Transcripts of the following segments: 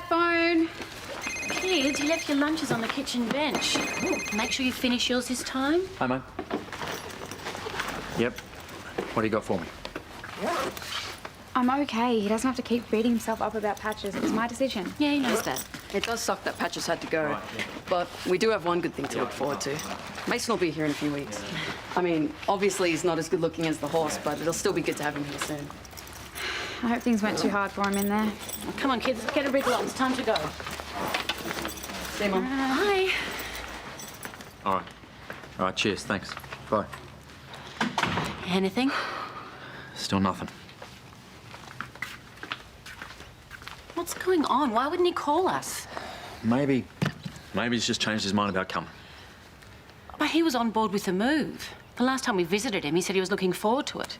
Dad, phone. Kids, you left your lunches on the kitchen bench. Make sure you finish yours this time. Hi, Mum. Yep. What do you got for me? I'm okay. He doesn't have to keep beating himself up about Patches. It was my decision. Yeah, he knows that. It does suck that Patches had to go, but we do have one good thing to look forward to. Mason will be here in a few weeks. I mean, obviously he's not as good looking as the horse, but it'll still be good to have him here soon. I hope things weren't too hard for him in there. Oh, come on, kids, get a wriggle up. It's time to go. See you, Mum. Hi. All right. All right, cheers. Thanks. Bye. Anything? Still nothing. What's going on? Why wouldn't he call us? Maybe he's just changed his mind about coming. But he was on board with the move. The last time we visited him, he said he was looking forward to it.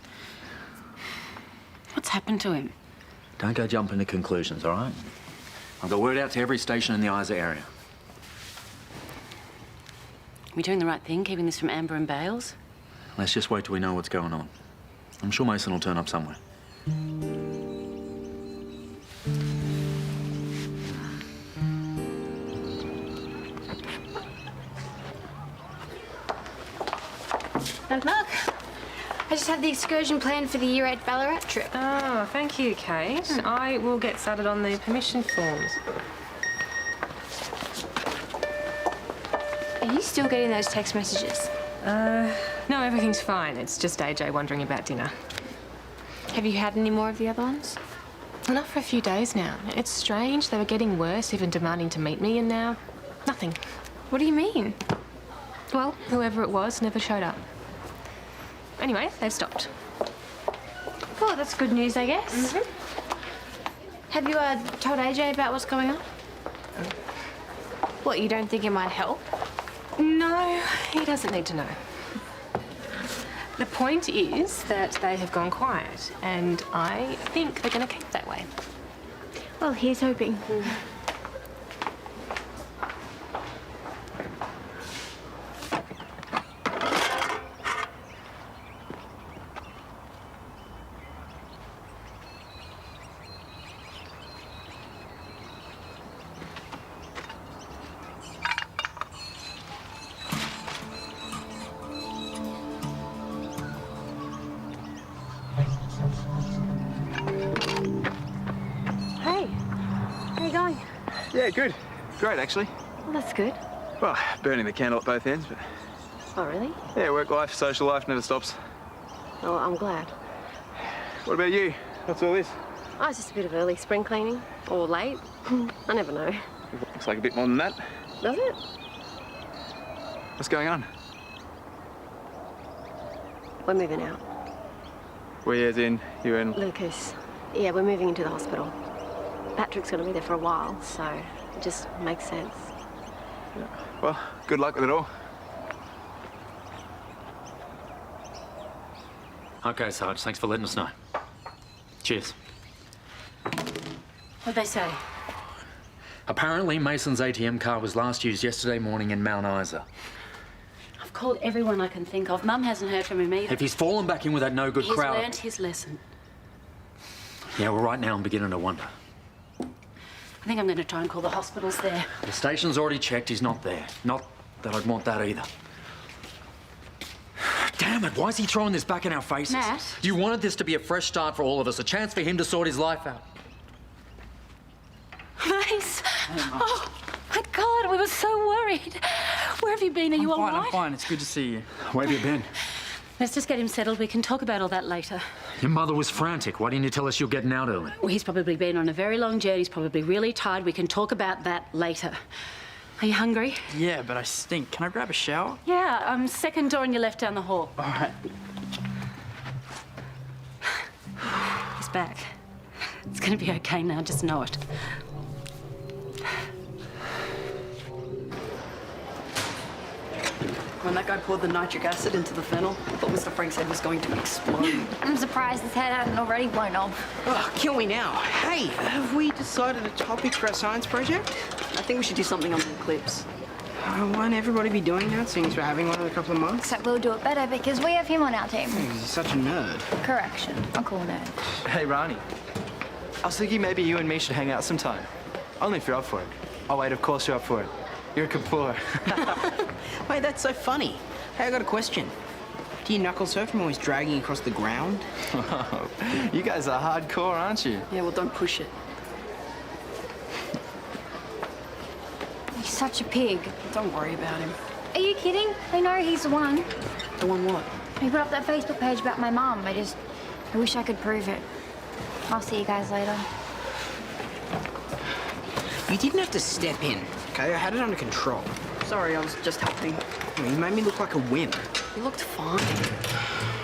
What's happened to him? Don't go jumping to conclusions, all right? I've got word out to every station in the Isa area. Are we doing the right thing, keeping this from Amber and Bales? Let's just wait till we know what's going on. I'm sure Mason will turn up somewhere. Knock, knock. I just had the excursion planned for the Year 8 Ballarat trip. Oh, thank you, Kate. I will get started on the permission forms. Are you still getting those text messages? No, everything's fine. It's just AJ wondering about dinner. Have you had any more of the other ones? Not for a few days now. It's strange. They were getting worse, even demanding to meet me, and now nothing. What do you mean? Well, whoever it was never showed up. Anyway, they've stopped. Well, that's good news, I guess. Have you told AJ about what's going on? What, you don't think it might help? No, he doesn't need to know. The point is that they have gone quiet, and I think they're going to keep that way. Well, here's hoping. Yeah, good. Great, actually. Well, that's good. Well, burning the candle at both ends, but... Oh, really? Yeah, work life, social life never stops. Oh, I'm glad. What about you? What's all this? Oh, it's just a bit of early spring cleaning. Or late. I never know. Looks like a bit more than that. Does it? What's going on? We're moving out. We as in, you and... Lucas. Yeah, we're moving into the hospital. Patrick's going to be there for a while, so it just makes sense. Yeah. Well, good luck with it all. Okay, Sarge, thanks for letting us know. Cheers. What'd they say? Apparently, Mason's ATM card was last used yesterday morning in Mount Isa. I've called everyone I can think of. Mum hasn't heard from him either. If he's fallen back in with that no-good crowd... He's learnt his lesson. Yeah, well, right now I'm beginning to wonder. I think I'm going to try and call the hospitals there. The station's already checked. He's not there. Not that I'd want that either. Damn it, why is he throwing this back in our faces? Matt? You wanted this to be a fresh start for all of us, a chance for him to sort his life out. Mace! Oh, my God, we were so worried. Where have you been? Are you all right? I'm fine. It's good to see you. Where have you been? Let's just get him settled. We can talk about all that later. Your mother was frantic. Why didn't you tell us you're getting out early? Well, he's probably been on a very long journey. He's probably really tired. We can talk about that later. Are you hungry? Yeah, but I stink. Can I grab a shower? Yeah, second door on your left down the hall. All right. He's back. It's going to be okay now, just know it. When that guy poured the nitric acid into the fennel, I thought Mr. Frank's head was going to explode. I'm surprised his head hadn't already blown off. Oh, kill me now. Hey, have we decided a topic for our science project? I think we should do something on the eclipse. Won't everybody be doing that, since we're having one in a couple of months? Except we'll do it better because we have him on our team. He's such a nerd. Correction. A cool nerd. Hey, Rani. I was thinking maybe you and me should hang out sometime. Only if you're up for it. Oh, wait, of course you're up for it. You're a Kapoor. Wait, that's so funny. Hey, I got a question. Do you knuckle surf from always dragging across the ground? You guys are hardcore, aren't you? Yeah, well, don't push it. He's such a pig. Don't worry about him. Are you kidding? I know he's the one. The one what? He put up that Facebook page about my mum. I wish I could prove it. I'll see you guys later. You didn't have to step in, okay? I had it under control. Sorry, I was just helping. You made me look like a wimp. You looked fine.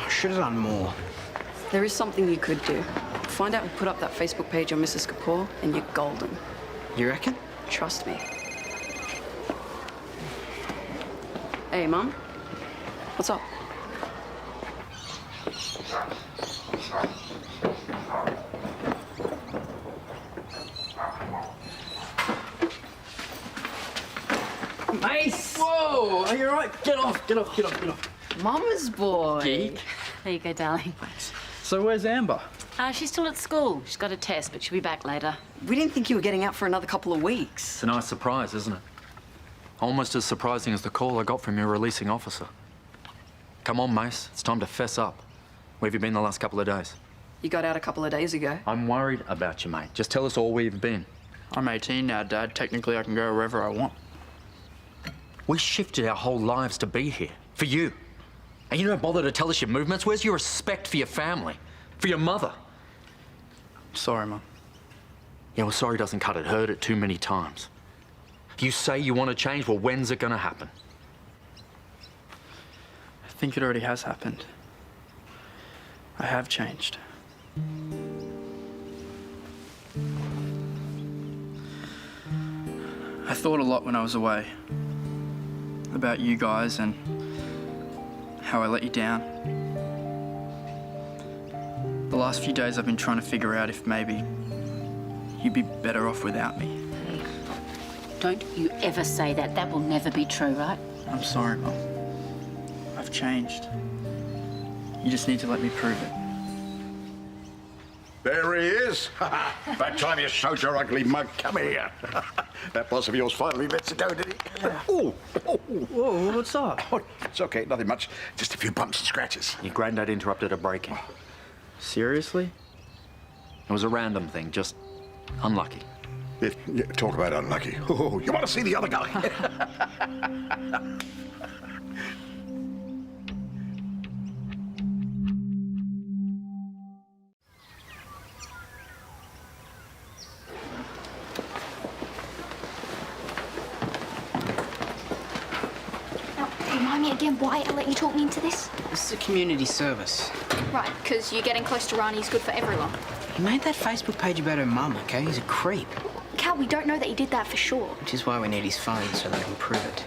I should have done more. There is something you could do. Find out who put up that Facebook page on Mrs. Kapoor, and you're golden. You reckon? Trust me. Hey, Mum. What's up? Mace! Whoa! Are you all right? Get off, get off, get off, get off. Mama's boy. Geek. There you go, darling. So where's Amber? She's still at school. She's got a test, but she'll be back later. We didn't think you were getting out for another couple of weeks. It's a nice surprise, isn't it? Almost as surprising as the call I got from your releasing officer. Come on, Mace. It's time to fess up. Where have you been the last couple of days? You got out a couple of days ago. I'm worried about you, mate. Just tell us all where you've been. I'm 18 now, Dad. Technically, I can go wherever I want. We shifted our whole lives to be here. For you. And you don't bother to tell us your movements? Where's your respect for your family? For your mother? Sorry, Mum. Yeah, well, sorry doesn't cut it. Heard it too many times. You say you want to change, well, when's it gonna happen? I think it already has happened. I have changed. I thought a lot when I was away. About you guys and how I let you down. The last few days I've been trying to figure out if maybe you'd be better off without me. Hey, don't you ever say that. That will never be true, right? I'm sorry, Mum. I've changed. You just need to let me prove it. There he is. About time you showed your ugly mug. Come here. That boss of yours finally lets it go, did he? Yeah. Oh. Whoa, what's up? Oh, it's okay, nothing much. Just a few bumps and scratches. Your granddad interrupted a break-in. Seriously? It was a random thing, just unlucky. Yeah, talk about unlucky. Oh, you want to see the other guy? Remind me again why I let you talk me into this? This is a community service. Right, because you're getting close to Rani is good for everyone. He made that Facebook page about her mum, okay? He's a creep. Cal, we don't know that he did that for sure. Which is why we need his phone, so they can prove it.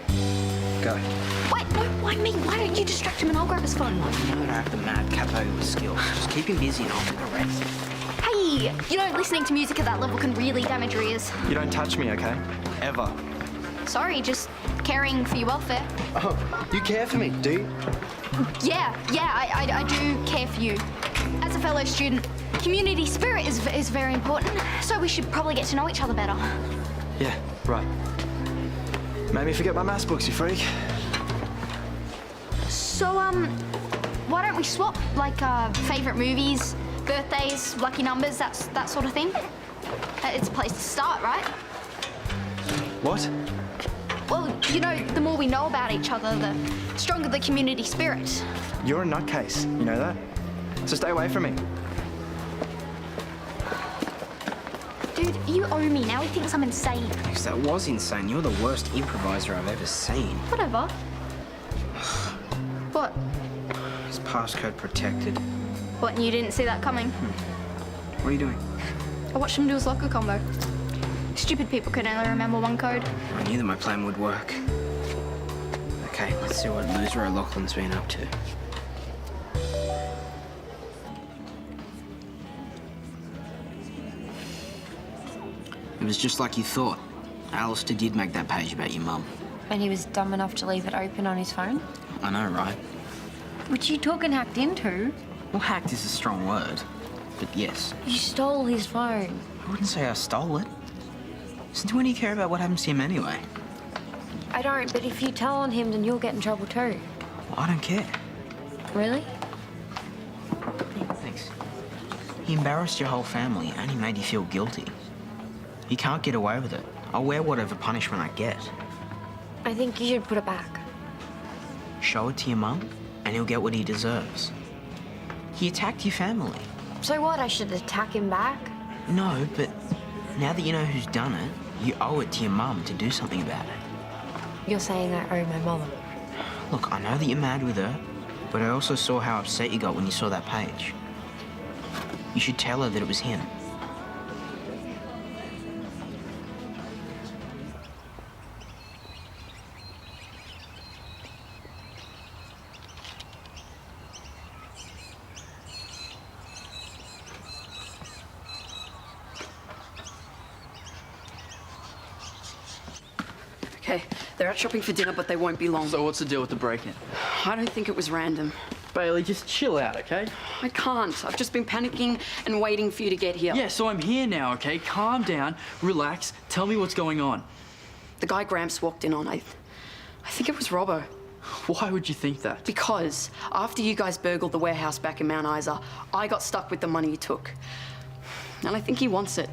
Go. Wait, no, why me? Why don't you distract him and I'll grab his phone? You know I have the mad capo with skills. Just keep him busy and I'll do the rest. Hey, you know, listening to music at that level can really damage your ears. You don't touch me, okay? Ever. Sorry, just caring for your welfare. Oh, you care for me, do you? Yeah, I do care for you. As a fellow student, community spirit is very important, so we should probably get to know each other better. Yeah, right. Made me forget my maths books, you freak. So, why don't we swap, like, favourite movies, birthdays, lucky numbers, that sort of thing? It's a place to start, right? What? Well, you know, the more we know about each other, the stronger the community spirit. You're a nutcase, you know that? So stay away from me. Dude, you owe me. Now he thinks I'm insane. Because that was insane. You're the worst improviser I've ever seen. Whatever. What? It's passcode protected. What, and you didn't see that coming? What are you doing? I watched him do his locker combo. Stupid people can only remember one code. I knew that my plan would work. Okay, let's see what loser O'Loughlin's been up to. It was just like you thought. Alistair did make that page about your mum. And he was dumb enough to leave it open on his phone? I know, right? Which you talking hacked into? Well, hacked is a strong word. But yes. You stole his phone. I wouldn't say I stole it. Since when do you care about what happens to him anyway? I don't, but if you tell on him, then you'll get in trouble too. Well, I don't care. Really? Thanks. He embarrassed your whole family and he made you feel guilty. You can't get away with it. I'll wear whatever punishment I get. I think you should put it back. Show it to your mum and he'll get what he deserves. He attacked your family. So what, I should attack him back? No, but now that you know who's done it, you owe it to your mum to do something about it. You're saying I owe my mother? Look, I know that you're mad with her, but I also saw how upset you got when you saw that page. You should tell her that it was him. Okay, they're out shopping for dinner, but they won't be long. So what's the deal with the break-in? I don't think it was random. Bailey, just chill out, okay? I can't. I've just been panicking and waiting for you to get here. Yeah, so I'm here now, okay? Calm down, relax, tell me what's going on. The guy Gramps walked in on, I think it was Robbo. Why would you think that? Because after you guys burgled the warehouse back in Mount Isa, I got stuck with the money you took. And I think he wants it.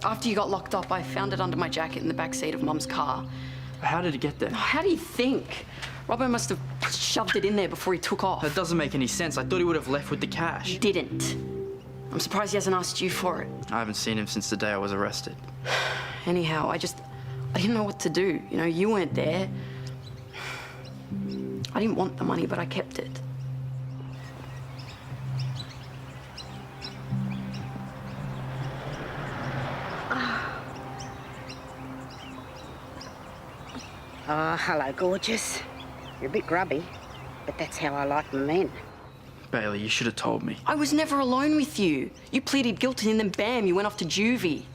After you got locked up, I found it under my jacket in the back seat of Mum's car. How did it get there? How do you think? Robbo must have shoved it in there before he took off. That doesn't make any sense. I thought he would have left with the cash. He didn't. I'm surprised he hasn't asked you for it. I haven't seen him since the day I was arrested. Anyhow, I didn't know what to do. You know, you weren't there. I didn't want the money, but I kept it. Oh, hello, gorgeous. You're a bit grubby, but that's how I like my men. Bailey, you should have told me. I was never alone with you. You pleaded guilty and then bam, you went off to juvie.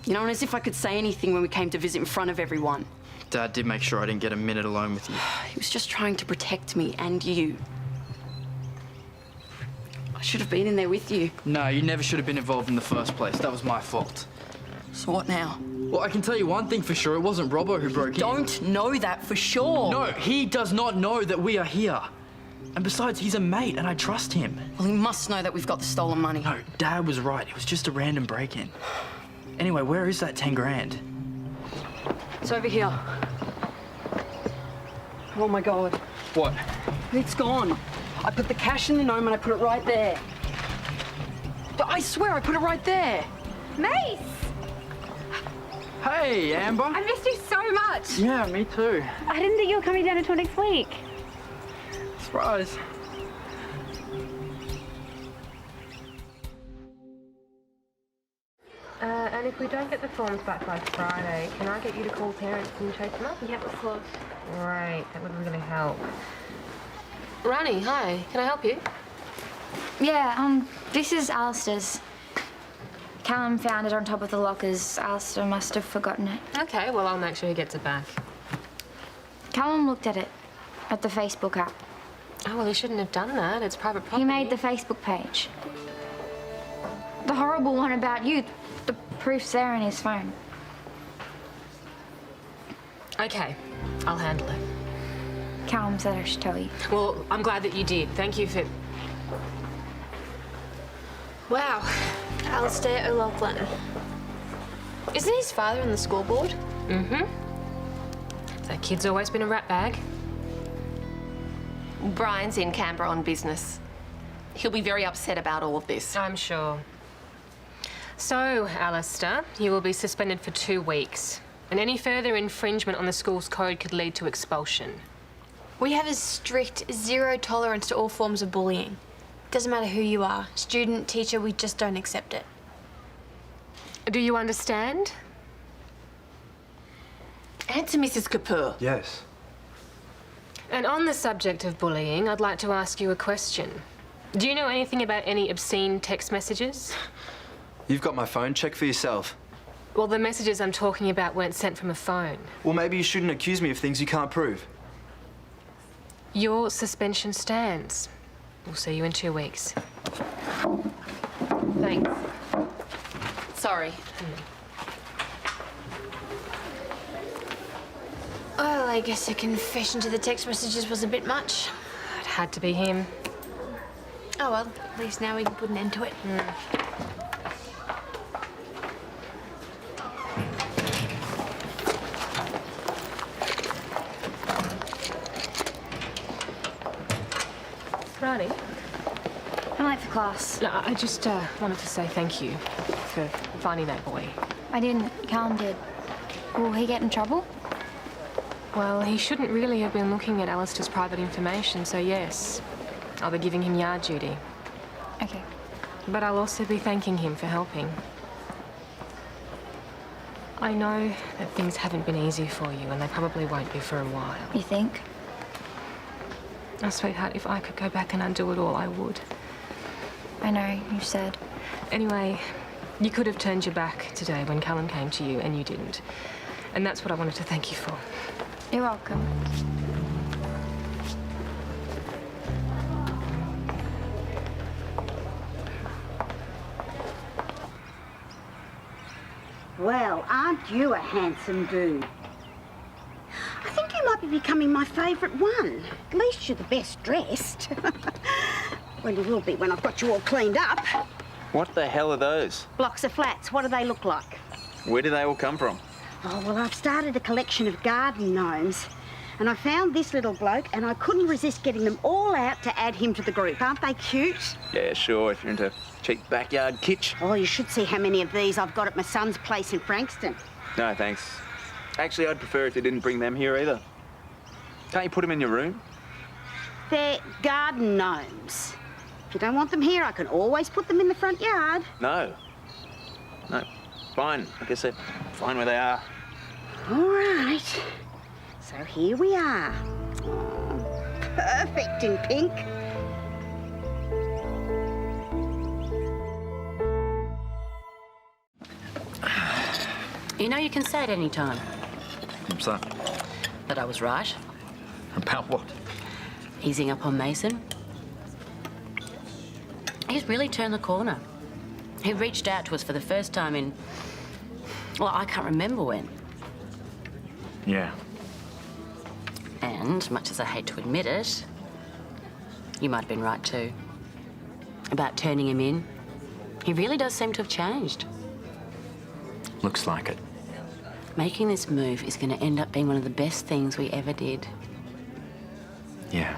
You know, and as if I could say anything when we came to visit in front of everyone. Dad did make sure I didn't get a minute alone with you. He was just trying to protect me and you. I should have been in there with you. No, you never should have been involved in the first place. That was my fault. So what now? Well, I can tell you one thing for sure. It wasn't Robbo who broke in. Don't know that for sure. No, he does not know that we are here. And besides, he's a mate and I trust him. Well, he must know that we've got the stolen money. No, Dad was right. It was just a random break-in. Anyway, where is that 10 grand? It's over here. Oh my God. What? It's gone. I put the cash in the gnome and I put it right there. I swear I put it right there. Mace! Hey, Amber. I missed you so much. Yeah, me too. I didn't think you were coming down until next week. Surprise. And if we don't get the forms back by Friday, can I get you to call parents and chase them up? Yep, of course. Great, that would really help. Rani, hi. Can I help you? Yeah, this is Alistair's. Callum found it on top of the lockers. Alistair must have forgotten it. Okay, well, I'll make sure he gets it back. Callum looked at it, at the Facebook app. Oh, well, he shouldn't have done that. It's private property. He made the Facebook page. The horrible one about you. The proof's there in his phone. Okay, I'll handle it. Callum said I should tell you. Well, I'm glad that you did. Thank you for... Wow. Alistair O'Loughlin. Isn't his father on the school board? Mm-hmm. That kid's always been a rat bag. Brian's in Canberra on business. He'll be very upset about all of this. I'm sure. So, Alistair, you will be suspended for 2 weeks. And any further infringement on the school's code could lead to expulsion. We have a strict zero tolerance to all forms of bullying. Doesn't matter who you are, student, teacher, we just don't accept it. Do you understand? Answer Mrs. Kapoor. Yes. And on the subject of bullying, I'd like to ask you a question. Do you know anything about any obscene text messages? You've got my phone. Check for yourself. Well, the messages I'm talking about weren't sent from a phone. Well, maybe you shouldn't accuse me of things you can't prove. Your suspension stands. We'll see you in 2 weeks. Thanks. Sorry. Well, I guess a confession to the text messages was a bit much. It had to be him. Oh well, at least now we can put an end to it. Ronnie? I'm late for class. No, I just wanted to say thank you for finding that boy. I didn't. Callum did. Will he get in trouble? Well, he shouldn't really have been looking at Alistair's private information, so yes, I'll be giving him yard duty. Okay. But I'll also be thanking him for helping. I know that things haven't been easy for you, and they probably won't be for a while. You think? Oh, sweetheart, if I could go back and undo it all, I would. I know, you said. Anyway, you could have turned your back today when Callum came to you, and you didn't. And that's what I wanted to thank you for. You're welcome. Well, aren't you a handsome dude? I think you might be becoming my favourite one. At least you're the best dressed. Well, you will be when I've got you all cleaned up. What the hell are those? Blocks of flats. What do they look like? Where do they all come from? Oh, well, I've started a collection of garden gnomes. And I found this little bloke, and I couldn't resist getting them all out to add him to the group. Aren't they cute? Yeah, sure, if you're into cheap backyard kitsch. Oh, you should see how many of these I've got at my son's place in Frankston. No, thanks. Actually, I'd prefer if you didn't bring them here either. Can't you put them in your room? They're garden gnomes. If you don't want them here, I can always put them in the front yard. No. No, fine. I guess they're fine where they are. All right. So here we are. Oh, perfect in pink. You know you can say at any time What's that? that I was right. About what? Easing up on Mason. He's really turned the corner. He reached out to us for the first time in... well, I can't remember when. Yeah. And, much as I hate to admit it, you might have been right too. About turning him in. He really does seem to have changed. Looks like it. Making this move is going to end up being one of the best things we ever did. Yeah.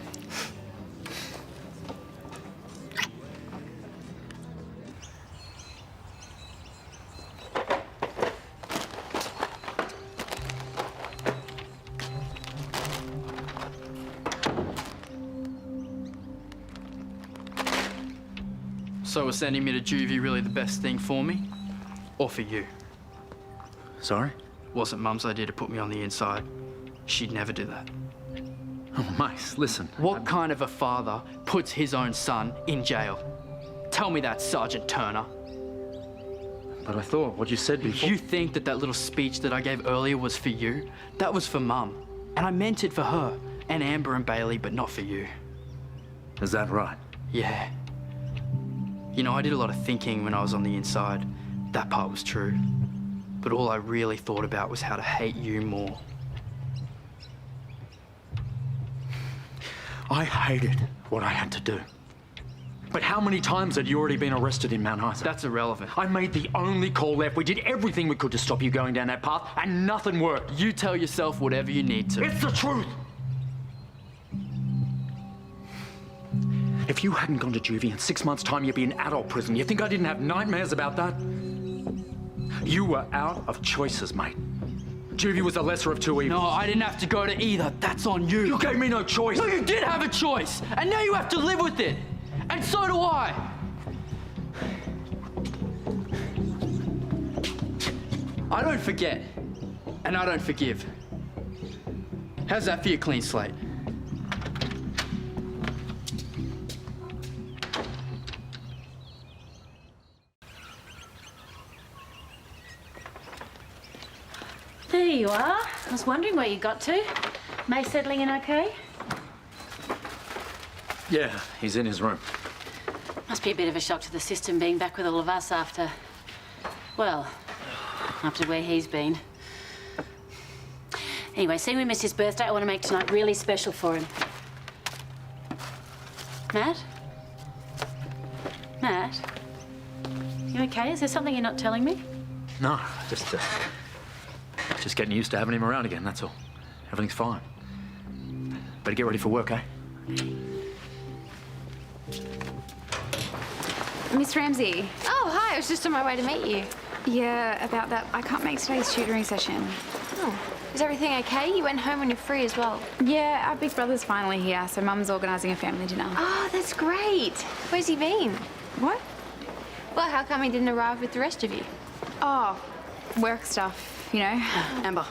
So was sending me to juvie really the best thing for me? Or for you? Sorry? Wasn't Mum's idea to put me on the inside. She'd never do that. Oh, Mace, listen. What kind of a father puts his own son in jail? Tell me that, Sergeant Turner. But I thought what you said before... You think that little speech that I gave earlier was for you? That was for Mum. And I meant it for her, and Amber and Bailey, but not for you. Is that right? Yeah. You know, I did a lot of thinking when I was on the inside. That part was true. But all I really thought about was how to hate you more. I hated what I had to do. But how many times had you already been arrested in Mount Isa? That's irrelevant. I made the only call left. We did everything we could to stop you going down that path, and nothing worked. You tell yourself whatever you need to. It's the truth! If you hadn't gone to juvie in 6 months' time, you'd be in adult prison. You think I didn't have nightmares about that? You were out of choices, mate. Juvie was the lesser of two evils. No, I didn't have to go to either. That's on you. You gave me no choice. No, you did have a choice. And now you have to live with it. And so do I. I don't forget. And I don't forgive. How's that for your clean slate? There you are. I was wondering where you got to. May settling in okay? Yeah, he's in his room. Must be a bit of a shock to the system being back with all of us after... well, after where he's been. Anyway, seeing we missed his birthday, I want to make tonight really special for him. Matt? Matt? You okay? Is there something you're not telling me? No, just getting used to having him around again, that's all. Everything's fine. Better get ready for work, eh? Miss Ramsay. Oh, hi. I was just on my way to meet you. Yeah, about that. I can't make today's tutoring session. Oh, is everything okay? You went home when you're free as well. Yeah, our big brother's finally here, so Mum's organising a family dinner. Oh, that's great. Where's he been? What? Well, how come he didn't arrive with the rest of you? Oh, work stuff, you know. Amber,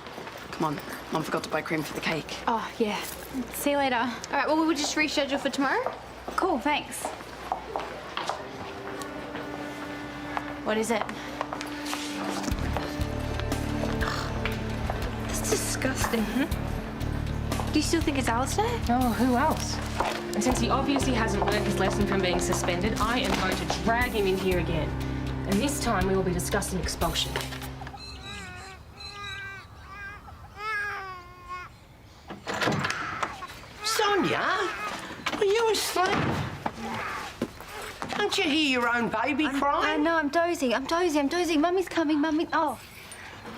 come on. Mum forgot to buy cream for the cake. Oh, yeah. See you later. All right, well, we'll just reschedule for tomorrow. Cool, thanks. What is it? That's disgusting. Do you still think it's Alistair? Oh, who else? And since he obviously hasn't learned his lesson from being suspended, I am going to drag him in here again. And this time we will be discussing expulsion. Sonya? Are you asleep? Don't you hear your own baby crying? No, I'm dozing. Mummy's coming, Mummy. Oh,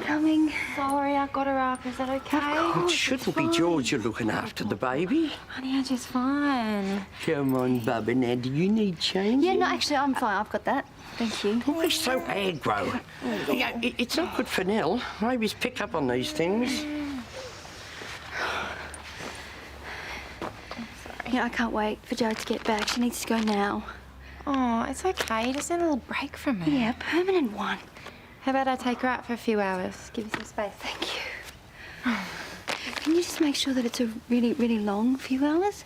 coming. Sorry, I got her up. Is that okay? Oh, it shouldn't be George you're looking after the baby. Honey, I'm just fine. Come on, Bubba. Now, do you need change? Yeah, no, actually, I'm fine. I've got that. Thank you. Oh, he's so aggro. Yeah, it's not good for Nell. Babies pick up on these things. Yeah, I can't wait for Jo to get back. She needs to go now. Oh, it's okay. Just need a little break from her. Yeah, permanent one. How about I take her out for a few hours? Give you some space. Thank you. Can you just make sure that it's a really, really long few hours?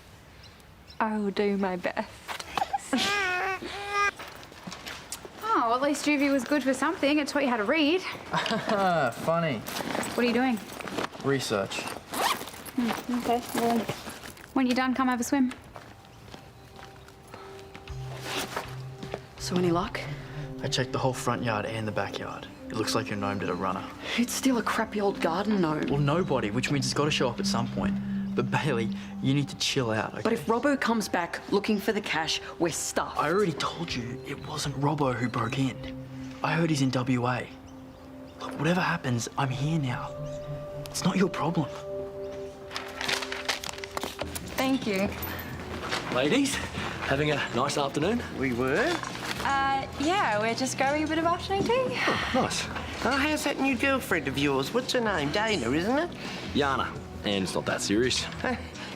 I will do my best. Oh, well, at least Juvie was good for something. It taught you how to read. Funny. What are you doing? Research. Okay, well, when you're done, come have a swim. So any luck? I checked the whole front yard and the backyard. It looks like your gnome did a runner. It's still a crappy old garden gnome. Well, nobody, which means it's got to show up at some point. But Bailey, you need to chill out, okay? But if Robbo comes back looking for the cash, we're stuffed. I already told you it wasn't Robbo who broke in. I heard he's in WA. Look, whatever happens, I'm here now. It's not your problem. Thank you. Ladies, having a nice afternoon? We were. Yeah, we're just grabbing a bit of afternoon tea. Oh, nice. Oh, how's that new girlfriend of yours? What's her name? Dana, isn't it? Yana. And it's not that serious.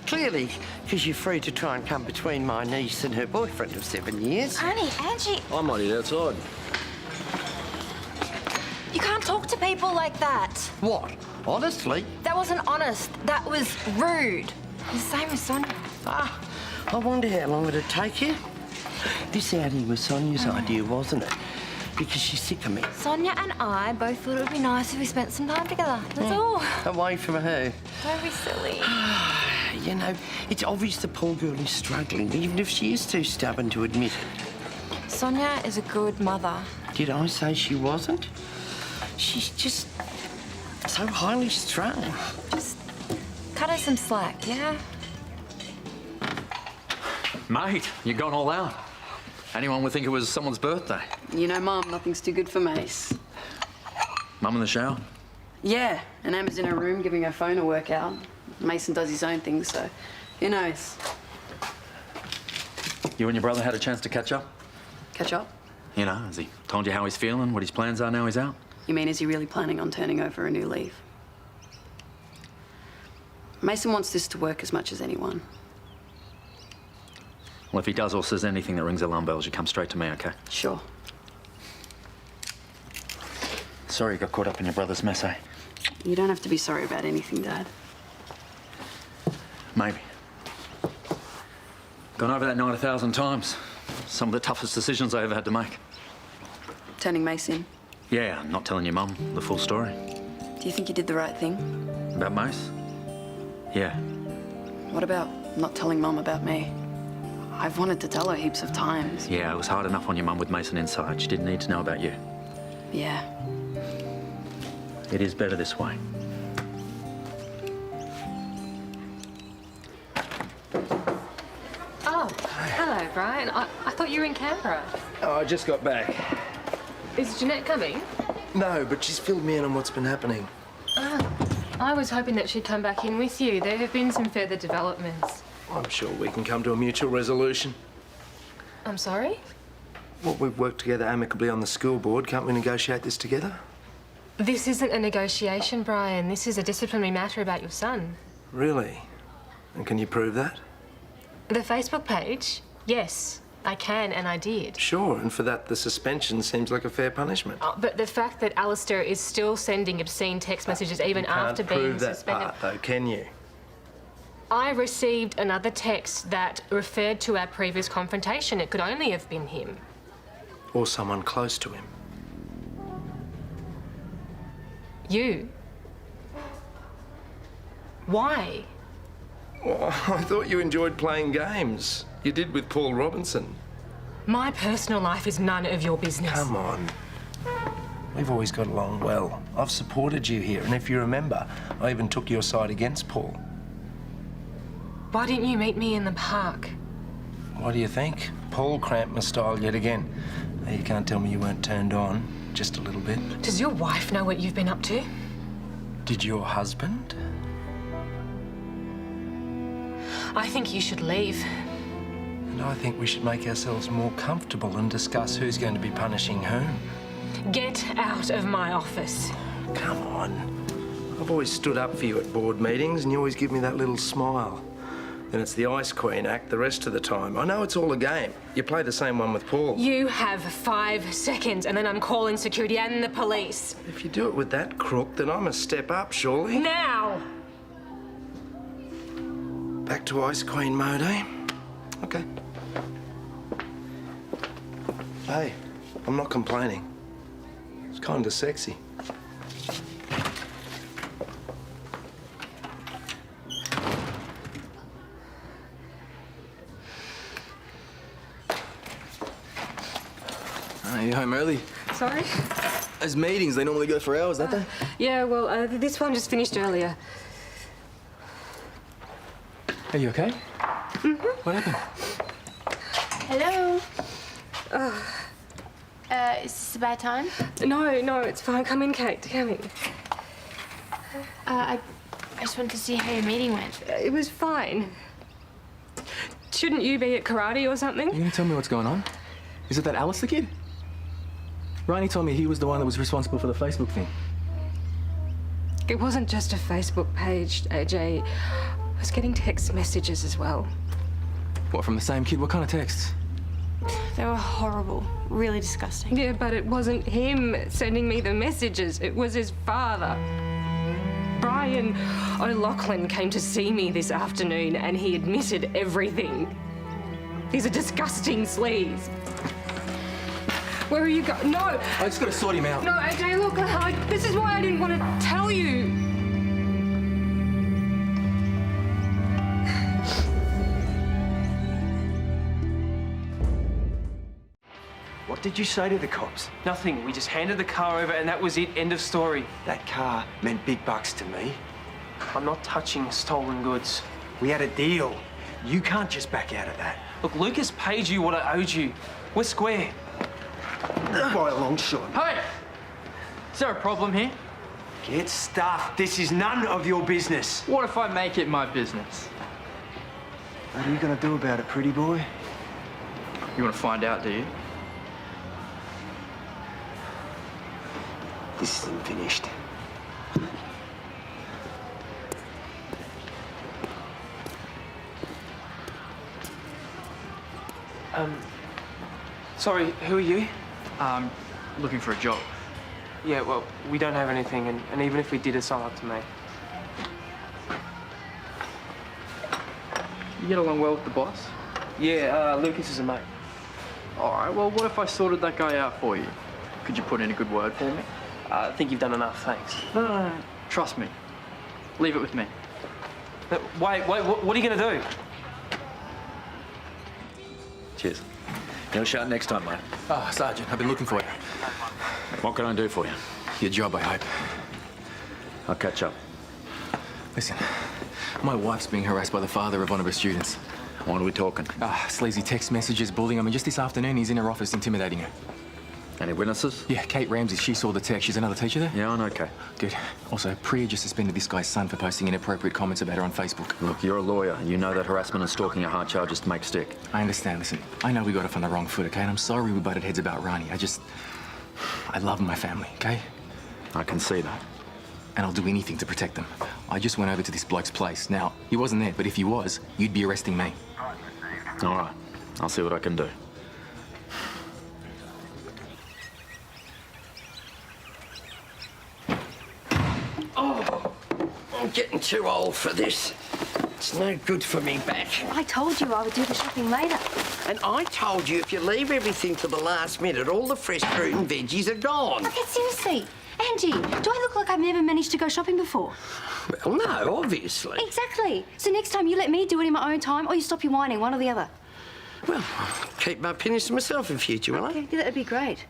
Clearly, because you're free to try and come between my niece and her boyfriend of 7 years. Honey, Angie, I might eat outside. you can't talk to people like that. What? Honestly? That wasn't honest. That was rude. The same as Sonya. Ah, I wonder how long it'd take you. This outing was Sonia's idea, wasn't it? Because she's sick of me. Sonya and I both thought it would be nice if we spent some time together. That's all. Away from her. Don't be silly. You know, it's obvious the poor girl is struggling, even if she is too stubborn to admit it. Sonya is a good mother. Did I say she wasn't? She's just so highly strung. Just cut her some slack, yeah? Mate, you've gone all out. Anyone would think it was someone's birthday. You know, Mum, nothing's too good for Mace. Mum in the shower? Yeah, and Amber's in her room giving her phone a workout. Mason does his own thing, so who knows? You and your brother had a chance to catch up? Catch up? You know, has he told you how he's feeling, what his plans are now he's out? You mean, is he really planning on turning over a new leaf? Mason wants this to work as much as anyone. Well, if he does or says anything that rings alarm bells, you come straight to me, okay? Sure. Sorry you got caught up in your brother's mess, eh? You don't have to be sorry about anything, Dad. Maybe. Gone over that night 1,000 times. Some of the toughest decisions I ever had to make. Turning Mace in. Yeah, not telling your mum the full story. Do you think you did the right thing? About Mace? Yeah. What about not telling Mum about me? I've wanted to tell her heaps of times. Yeah, it was hard enough on your mum with Mason inside. She didn't need to know about you. Yeah. It is better this way. Brian. I thought you were in Canberra. Oh, I just got back. Is Jeanette coming? No, but she's filled me in on what's been happening. I was hoping that she'd come back in with you. There have been some further developments. I'm sure we can come to a mutual resolution. I'm sorry? Well, we've worked together amicably on the school board. Can't we negotiate this together? This isn't a negotiation, Brian. This is a disciplinary matter about your son. Really? And can you prove that? The Facebook page? Yes, I can, and I did. Sure, and for that, the suspension seems like a fair punishment. But the fact that Alistair is still sending obscene text messages even after being prove that suspended... part, though, can you? I received another text that referred to our previous confrontation. It could only have been him. Or someone close to him. You? Why? Well, I thought you enjoyed playing games. You did with Paul Robinson. My personal life is none of your business. Come on. We've always got along well. I've supported you here, and if you remember, I even took your side against Paul. Why didn't you meet me in the park? What do you think? Paul cramped my style yet again. Now, you can't tell me you weren't turned on, just a little bit. Does your wife know what you've been up to? Did your husband? I think you should leave. And I think we should make ourselves more comfortable and discuss who's going to be punishing whom. Get out of my office. Come on. I've always stood up for you at board meetings, and you always give me that little smile. Then it's the Ice Queen act the rest of the time. I know it's all a game. You play the same one with Paul. You have 5 seconds, and then I'm calling security and the police. If you do it with that crook, then I must step up, surely. Now! Back to Ice Queen mode, eh? Okay. Hey, I'm not complaining. It's kind of sexy. You home early? Sorry? Those meetings, they normally go for hours, don't they? Yeah, well, this one just finished earlier. Are you okay? Mm-hmm. What happened? Hello. Is this a bad time? No, it's fine. Come in, Kate. Come in. I just wanted to see how your meeting went. It was fine. Shouldn't you be at karate or something? You gonna tell me what's going on? Is it that Alistair kid? Ronnie told me he was the one that was responsible for the Facebook thing. It wasn't just a Facebook page, AJ. I was getting text messages as well. What, from the same kid? What kind of texts? They were horrible. Really disgusting. Yeah, but it wasn't him sending me the messages. It was his father. Brian O'Loughlin came to see me this afternoon and he admitted everything. He's a disgusting sleaze. Where are you going? No! I just gotta sort him out. No, AJ, look, this is why I didn't want to tell you. What did you say to the cops? Nothing. We just handed the car over and that was it. End of story. That car meant big bucks to me. I'm not touching stolen goods. We had a deal. You can't just back out of that. Look, Lucas paid you what I owed you. We're square. By a long shot. Hey! Is there a problem here? Get stuffed. This is none of your business. What if I make it my business? What are you gonna do about it, pretty boy? You want to find out, do you? This isn't finished. Sorry, who are you? Looking for a job. Yeah, well, we don't have anything, and even if we did, it's all up to me. You get along well with the boss? Yeah, Lucas is a mate. All right, well, what if I sorted that guy out for you? Could you put in a good word for me? I think you've done enough, thanks. No. Trust me. Leave it with me. Wait, what are you gonna do? Cheers. No shot next time, mate. Oh, Sergeant, I've been looking for you. What can I do for you? Your job, I hope. I'll catch up. Listen, my wife's being harassed by the father of one of her students. What are we talking? Sleazy text messages, bullying. I mean, just this afternoon, he's in her office intimidating her. Any witnesses? Yeah, Kate Ramsay. She saw the text. She's another teacher there? Yeah, I know Kate. Good. Also, Priya just suspended this guy's son for posting inappropriate comments about her on Facebook. Look, you're a lawyer. You know that harassment and stalking are hard charges to make stick. I understand. Listen, I know we got off on the wrong foot, okay? And I'm sorry we butted heads about Rani. I love my family, okay? I can see that. And I'll do anything to protect them. I just went over to this bloke's place. Now, he wasn't there, but if he was, you'd be arresting me. All right. I'll see what I can do. Oh, I'm getting too old for this. It's no good for me back. I told you I would do the shopping later. And I told you if you leave everything to the last minute, all the fresh fruit and veggies are gone. Okay, seriously. Angie, do I look like I've never managed to go shopping before? Well, no, obviously. Exactly. So next time you let me do it in my own time or you stop your whining, one or the other. Well, I'll keep my opinions to myself in future, will Okay, that'd be great.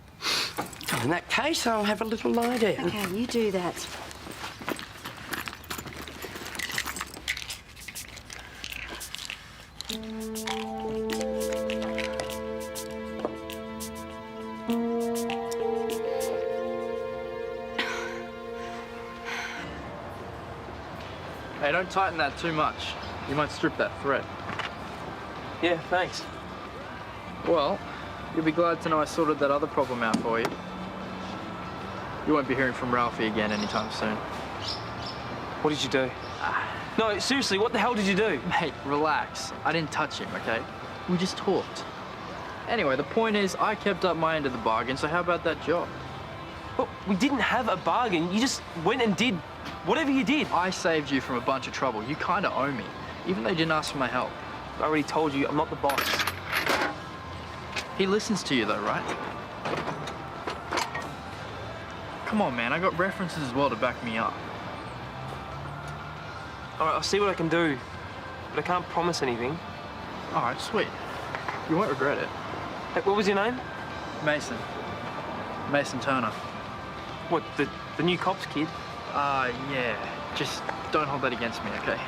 I? In that case, I'll have a little lie down. Okay, you do that. Hey, don't tighten that too much. You might strip that thread. Yeah, thanks. Well, you'll be glad to know I sorted that other problem out for you. You won't be hearing from Ralphie again anytime soon. What did you do? No, seriously, what the hell did you do? Mate, relax. I didn't touch him, okay? We just talked. Anyway, the point is, I kept up my end of the bargain, so how about that job? But we didn't have a bargain. You just went and did whatever you did. I saved you from a bunch of trouble. You kind of owe me, even though you didn't ask for my help. I already told you, I'm not the boss. He listens to you, though, right? Come on, man. I got references as well to back me up. All right, I'll see what I can do, but I can't promise anything. All right, sweet. You won't regret it. Hey, what was your name? Mason. Mason Turner. What, the new cops kid? Yeah. Just don't hold that against me, okay?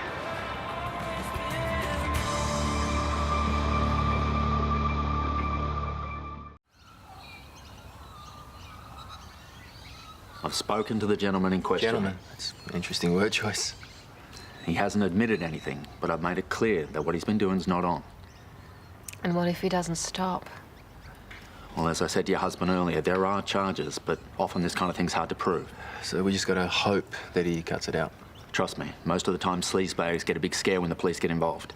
I've spoken to the gentleman in question. Gentleman? That's an interesting word choice. He hasn't admitted anything, but I've made it clear that what he's been doing is not on. And what if he doesn't stop? Well, as I said to your husband earlier, there are charges, but often this kind of thing's hard to prove. So we just gotta hope that he cuts it out. Trust me, most of the time sleazebags get a big scare when the police get involved.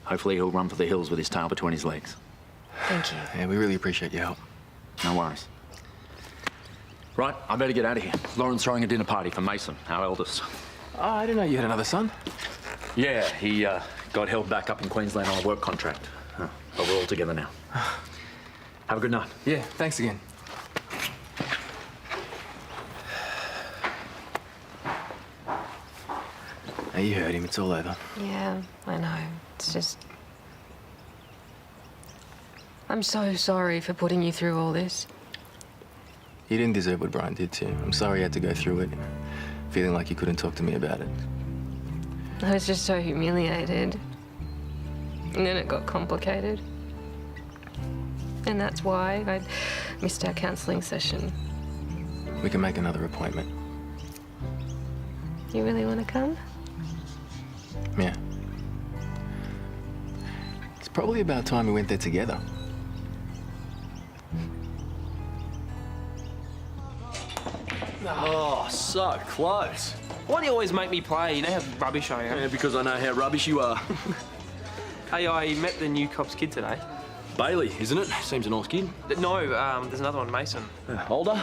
Hopefully he'll run for the hills with his tail between his legs. Thank you. Yeah, we really appreciate your help. No worries. Right, I better get out of here. Lauren's throwing a dinner party for Mason, our eldest. Oh, I didn't know you had another son. Yeah, he got held back up in Queensland on a work contract. But we're all together now. Have a good night. Yeah, thanks again. Hey, you heard him. It's all over. Yeah, I know. It's just... I'm so sorry for putting you through all this. You didn't deserve what Brian did to you. I'm sorry you had to go through it, feeling like you couldn't talk to me about it. I was just so humiliated. And then it got complicated. And that's why I missed our counselling session. We can make another appointment. You really want to come? Yeah. It's probably about time we went there together. Oh, so close. Why do you always make me play? You know how rubbish I am. Yeah, because I know how rubbish you are. Hey, I met the new cops kid today. Bailey, isn't it? Seems a nice kid. No, there's another one, Mason. Older?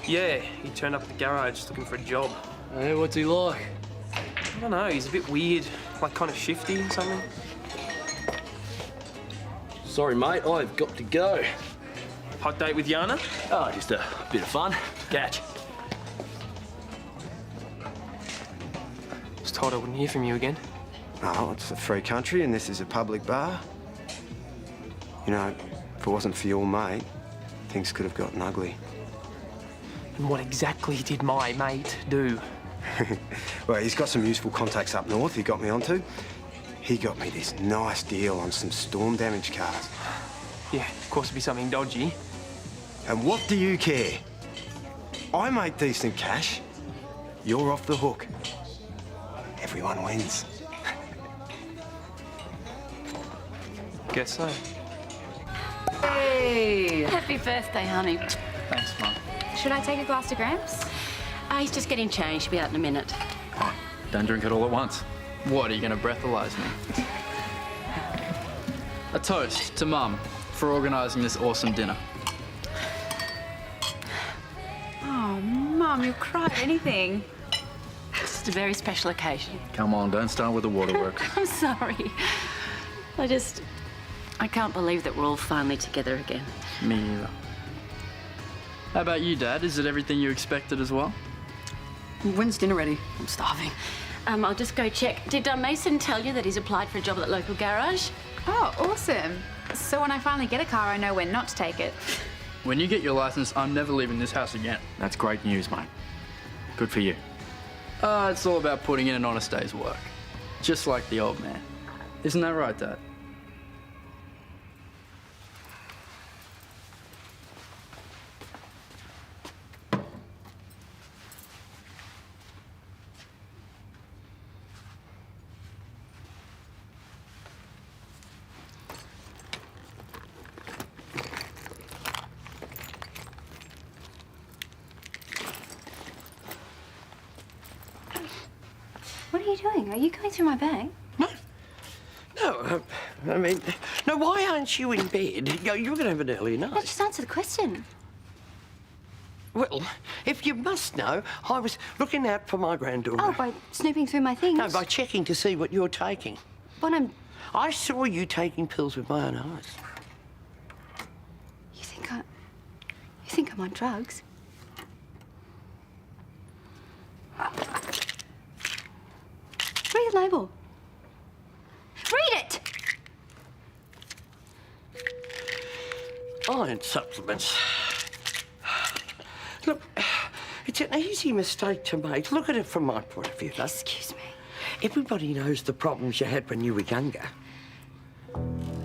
Yeah, he turned up at the garage looking for a job. Hey, what's he like? I don't know, he's a bit weird, like kind of shifty or something. Sorry, mate, I've got to go. Hot date with Yana? Oh, just a bit of fun. Catch. Was told I wouldn't hear from you again. Oh, it's a free country and this is a public bar. You know, if it wasn't for your mate, things could have gotten ugly. And what exactly did my mate do? Well, he's got some useful contacts up north he got me onto. He got me this nice deal on some storm damage cars. Yeah, of course it'd be something dodgy. And what do you care? I make decent cash. You're off the hook. Everyone wins. Guess so. Hey! Happy birthday, honey. Thanks, Mum. Should I take a glass to Gramps? He's just getting changed. He'll be out in a minute. Oh, don't drink it all at once. What, are you going to breathalyse me? A toast to Mum for organising this awesome dinner. Oh, Mum, you'll cry at anything. It's just a very special occasion. Come on, don't start with the waterworks. I'm sorry. I can't believe that we're all finally together again. Me either. How about you, Dad? Is it everything you expected as well? When's dinner ready? I'm starving. I'll just go check. Did Mason tell you that he's applied for a job at that local garage? Oh, awesome. So when I finally get a car, I know when not to take it. When you get your licence, I'm never leaving this house again. That's great news, mate. Good for you. It's all about putting in an honest day's work. Just like the old man. Isn't that right, Dad? What are you doing? Are you going through my bag? No, I mean, no, why aren't you in bed? You're going to have an early night. No, just answer the question. Well, if you must know, I was looking out for my granddaughter. Oh, by snooping through my things? No, by checking to see what you're taking. But I saw you taking pills with my own eyes. You think I'm on drugs? Read the label. Read it! Iron supplements. Look, it's an easy mistake to make. Look at it from my point of view, love. Excuse me. Everybody knows the problems you had when you were younger.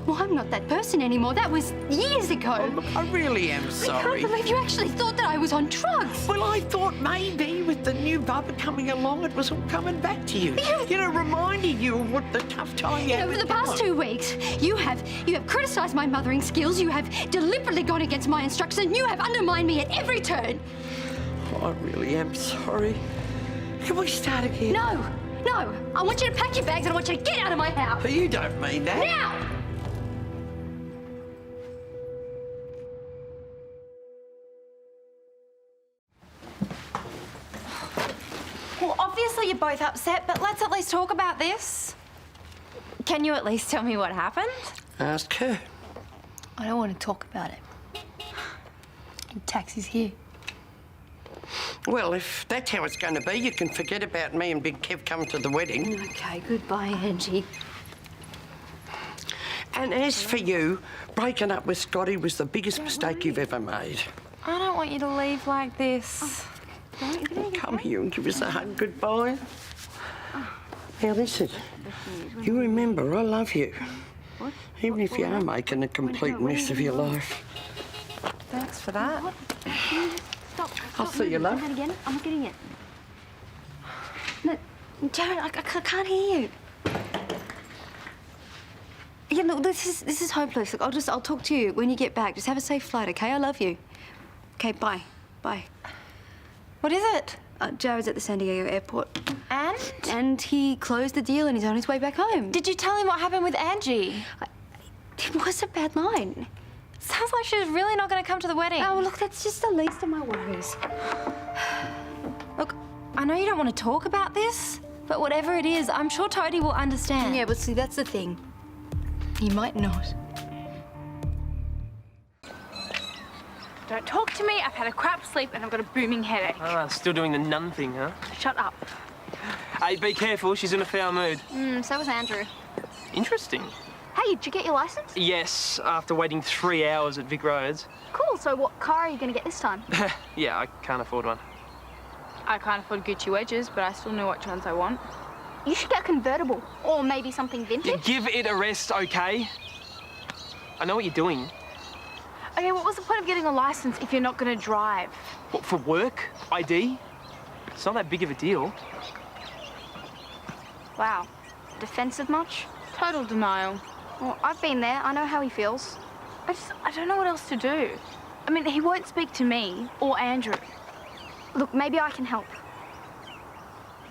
Well, I'm not that person anymore. That was years ago. Oh, look, I really am sorry. I can't believe you actually thought that I was on drugs. Well, I thought maybe with the new Barber coming along, it was all coming back to you. You know, reminding you of what the tough time you had. Over the past 2 weeks, you have criticised my mothering skills. You have deliberately gone against my instructions, and you have undermined me at every turn. I really am sorry. Can we start again? No. I want you to pack your bags and I want you to get out of my house. But you don't mean that. Now! Well, obviously you're both upset, but let's at least talk about this. Can you at least tell me what happened? Ask her. I don't want to talk about it. The taxi's here. Well, if that's how it's going to be, you can forget about me and Big Kev coming to the wedding. Okay, goodbye, Angie. And as for you, breaking up with Scotty was the biggest mistake you've ever made. I don't want you to leave like this. Come here and give us a hug goodbye. Now listen, you remember I love you. Even if you are making a complete mess of your life. Thanks for that. Stop. I'll see you, love. Say that again. I'm not getting it. No, Jared, I can't hear you. Yeah, look, this is hopeless. Look, I'll talk to you when you get back. Just have a safe flight, okay? I love you. Okay, bye. Bye. What is it? Jared's at the San Diego airport. And? And he closed the deal and he's on his way back home. Did you tell him what happened with Angie? It was a bad line. Sounds like she was really not going to come to the wedding. Oh, look, that's just the least of my worries. Look, I know you don't want to talk about this, but whatever it is, I'm sure Toadie will understand. Yeah, but see, that's the thing. He might not. Don't talk to me. I've had a crap sleep and I've got a booming headache. Ah, still doing the nun thing, huh? Shut up. Hey, be careful. She's in a foul mood. So was Andrew. Interesting. Hey, did you get your license? Yes, after waiting 3 hours at Vic Roads. Cool, so what car are you going to get this time? Yeah, I can't afford one. I can't afford Gucci wedges, but I still know which ones I want. You should get a convertible, or maybe something vintage. Give it a rest, okay? I know what you're doing. Okay, what was the point of getting a license if you're not going to drive? What, for work? ID? It's not that big of a deal. Wow. Defensive much? Total denial. Well, I've been there. I know how he feels. I don't know what else to do. I mean, he won't speak to me or Andrew. Look, maybe I can help.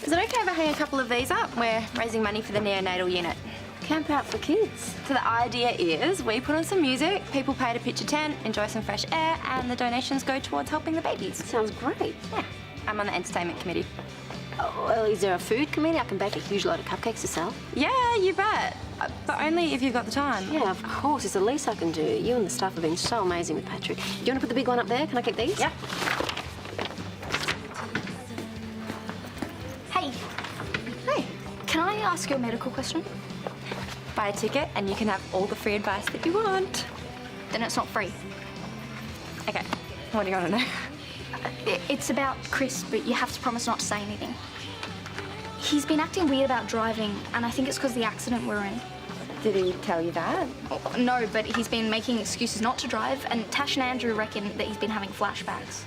Is it okay if I hang a couple of these up? We're raising money for the neonatal unit. Camp out for kids. So the idea is we put on some music, people pay to pitch a tent, enjoy some fresh air, and the donations go towards helping the babies. Sounds great. Yeah. I'm on the entertainment committee. Oh, well, is there a food committee? I can bake a huge load of cupcakes to sell. Yeah, you bet. But only if you've got the time. Yeah, of course. It's the least I can do. You and the staff have been so amazing with Patrick. Do you want to put the big one up there? Can I keep these? Yeah. Hey. Hey. Can I ask you a medical question? Buy a ticket and you can have all the free advice that you want. Then it's not free. Okay. What do you want to know? It's about Chris, but you have to promise not to say anything. He's been acting weird about driving, and I think it's because of the accident we're in. Did he tell you that? Oh, no, but he's been making excuses not to drive, and Tash and Andrew reckon that he's been having flashbacks.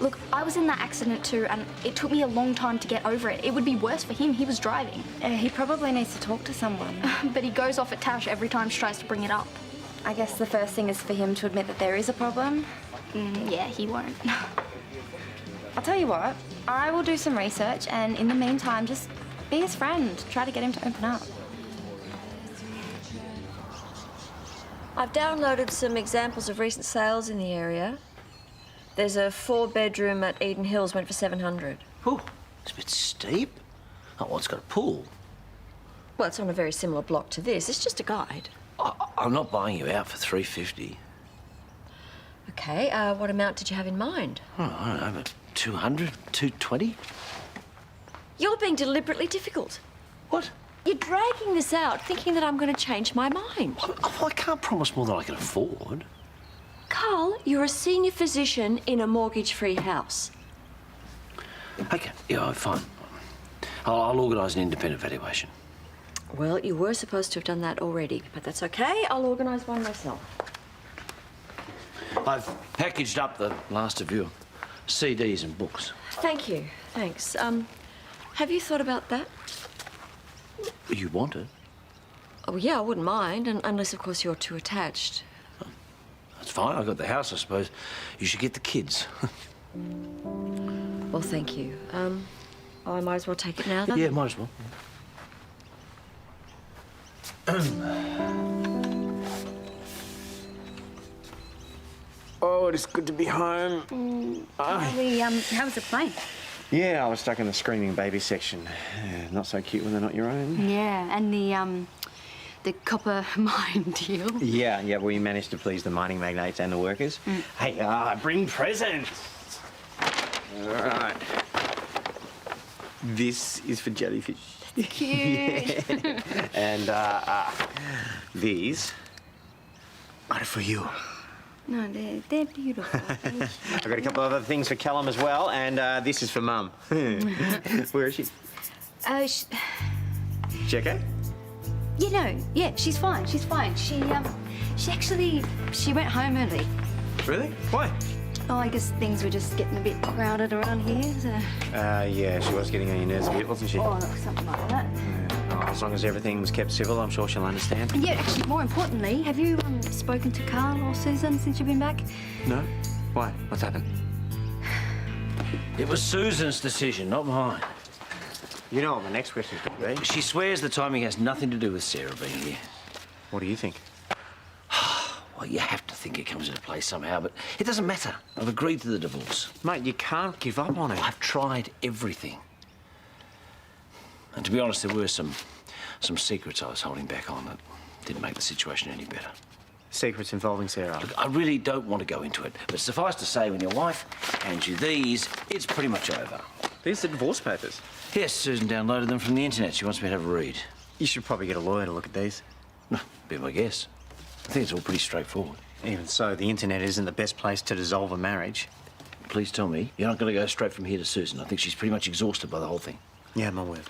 Look, I was in that accident too, and it took me a long time to get over it. It would be worse for him. He was driving. He probably needs to talk to someone. But he goes off at Tash every time she tries to bring it up. I guess the first thing is for him to admit that there is a problem. Yeah, he won't. I'll tell you what, I will do some research, and in the meantime, just be his friend. Try to get him to open up. I've downloaded some examples of recent sales in the area. There's a 4-bedroom at Eden Hills, went for $700. Oh, it's a bit steep. Oh, well, it's got a pool. Well, it's on a very similar block to this. It's just a guide. I'm not buying you out for $350. Okay, what amount did you have in mind? Oh, I don't know, but 200, 220? You're being deliberately difficult. What? You're dragging this out, thinking that I'm going to change my mind. I can't promise more than I can afford. Karl, you're a senior physician in a mortgage-free house. Okay, yeah, fine. I'll organise an independent valuation. Well, you were supposed to have done that already, but that's okay. I'll organise one myself. I've packaged up the last of your CDs and books. Thank you. Thanks. Have you thought about that? You want it? Oh, yeah, I wouldn't mind, unless, of course, you're too attached. That's fine. I've got the house, I suppose. You should get the kids. Well, thank you. I might as well take it now, then? Yeah, might as well. Oh, it is good to be home. How was the plane? Yeah, I was stuck in the screaming baby section. Not so cute when they're not your own. Yeah, and the copper mine deal. Yeah, we managed to please the mining magnates and the workers. Hey, bring presents. All right. This is for jellyfish. Cute. And these are for you. No, they're beautiful. I've got a couple of other things for Callum as well, and this is for Mum. Where is she? She okay? Yeah, she's fine. She's fine. She went home early. Really? Why? Oh, I guess things were just getting a bit crowded around here, so... Yeah, she was getting on your nerves a bit, wasn't she? Oh, something like that. Oh, as long as everything was kept civil, I'm sure she'll understand. Yeah, actually, more importantly, have you spoken to Karl or Susan since you've been back? No? Why? What's happened? It was Susan's decision, not mine. You know what my next question's going to be. She swears the timing has nothing to do with Sarah being here. What do you think? Well, you have to think it comes into play somehow, but it doesn't matter. I've agreed to the divorce. Mate, you can't give up on it. I've tried everything. And to be honest, there were some secrets I was holding back on that didn't make the situation any better. Secrets involving Sarah? Look, I really don't want to go into it, but suffice to say, when your wife hands you these, it's pretty much over. These are divorce papers? Yes, Susan downloaded them from the internet. She wants me to have a read. You should probably get a lawyer to look at these. Be my guess. I think it's all pretty straightforward. Even so, the internet isn't the best place to dissolve a marriage. Please tell me you're not going to go straight from here to Susan. I think she's pretty much exhausted by the whole thing. Yeah, my word.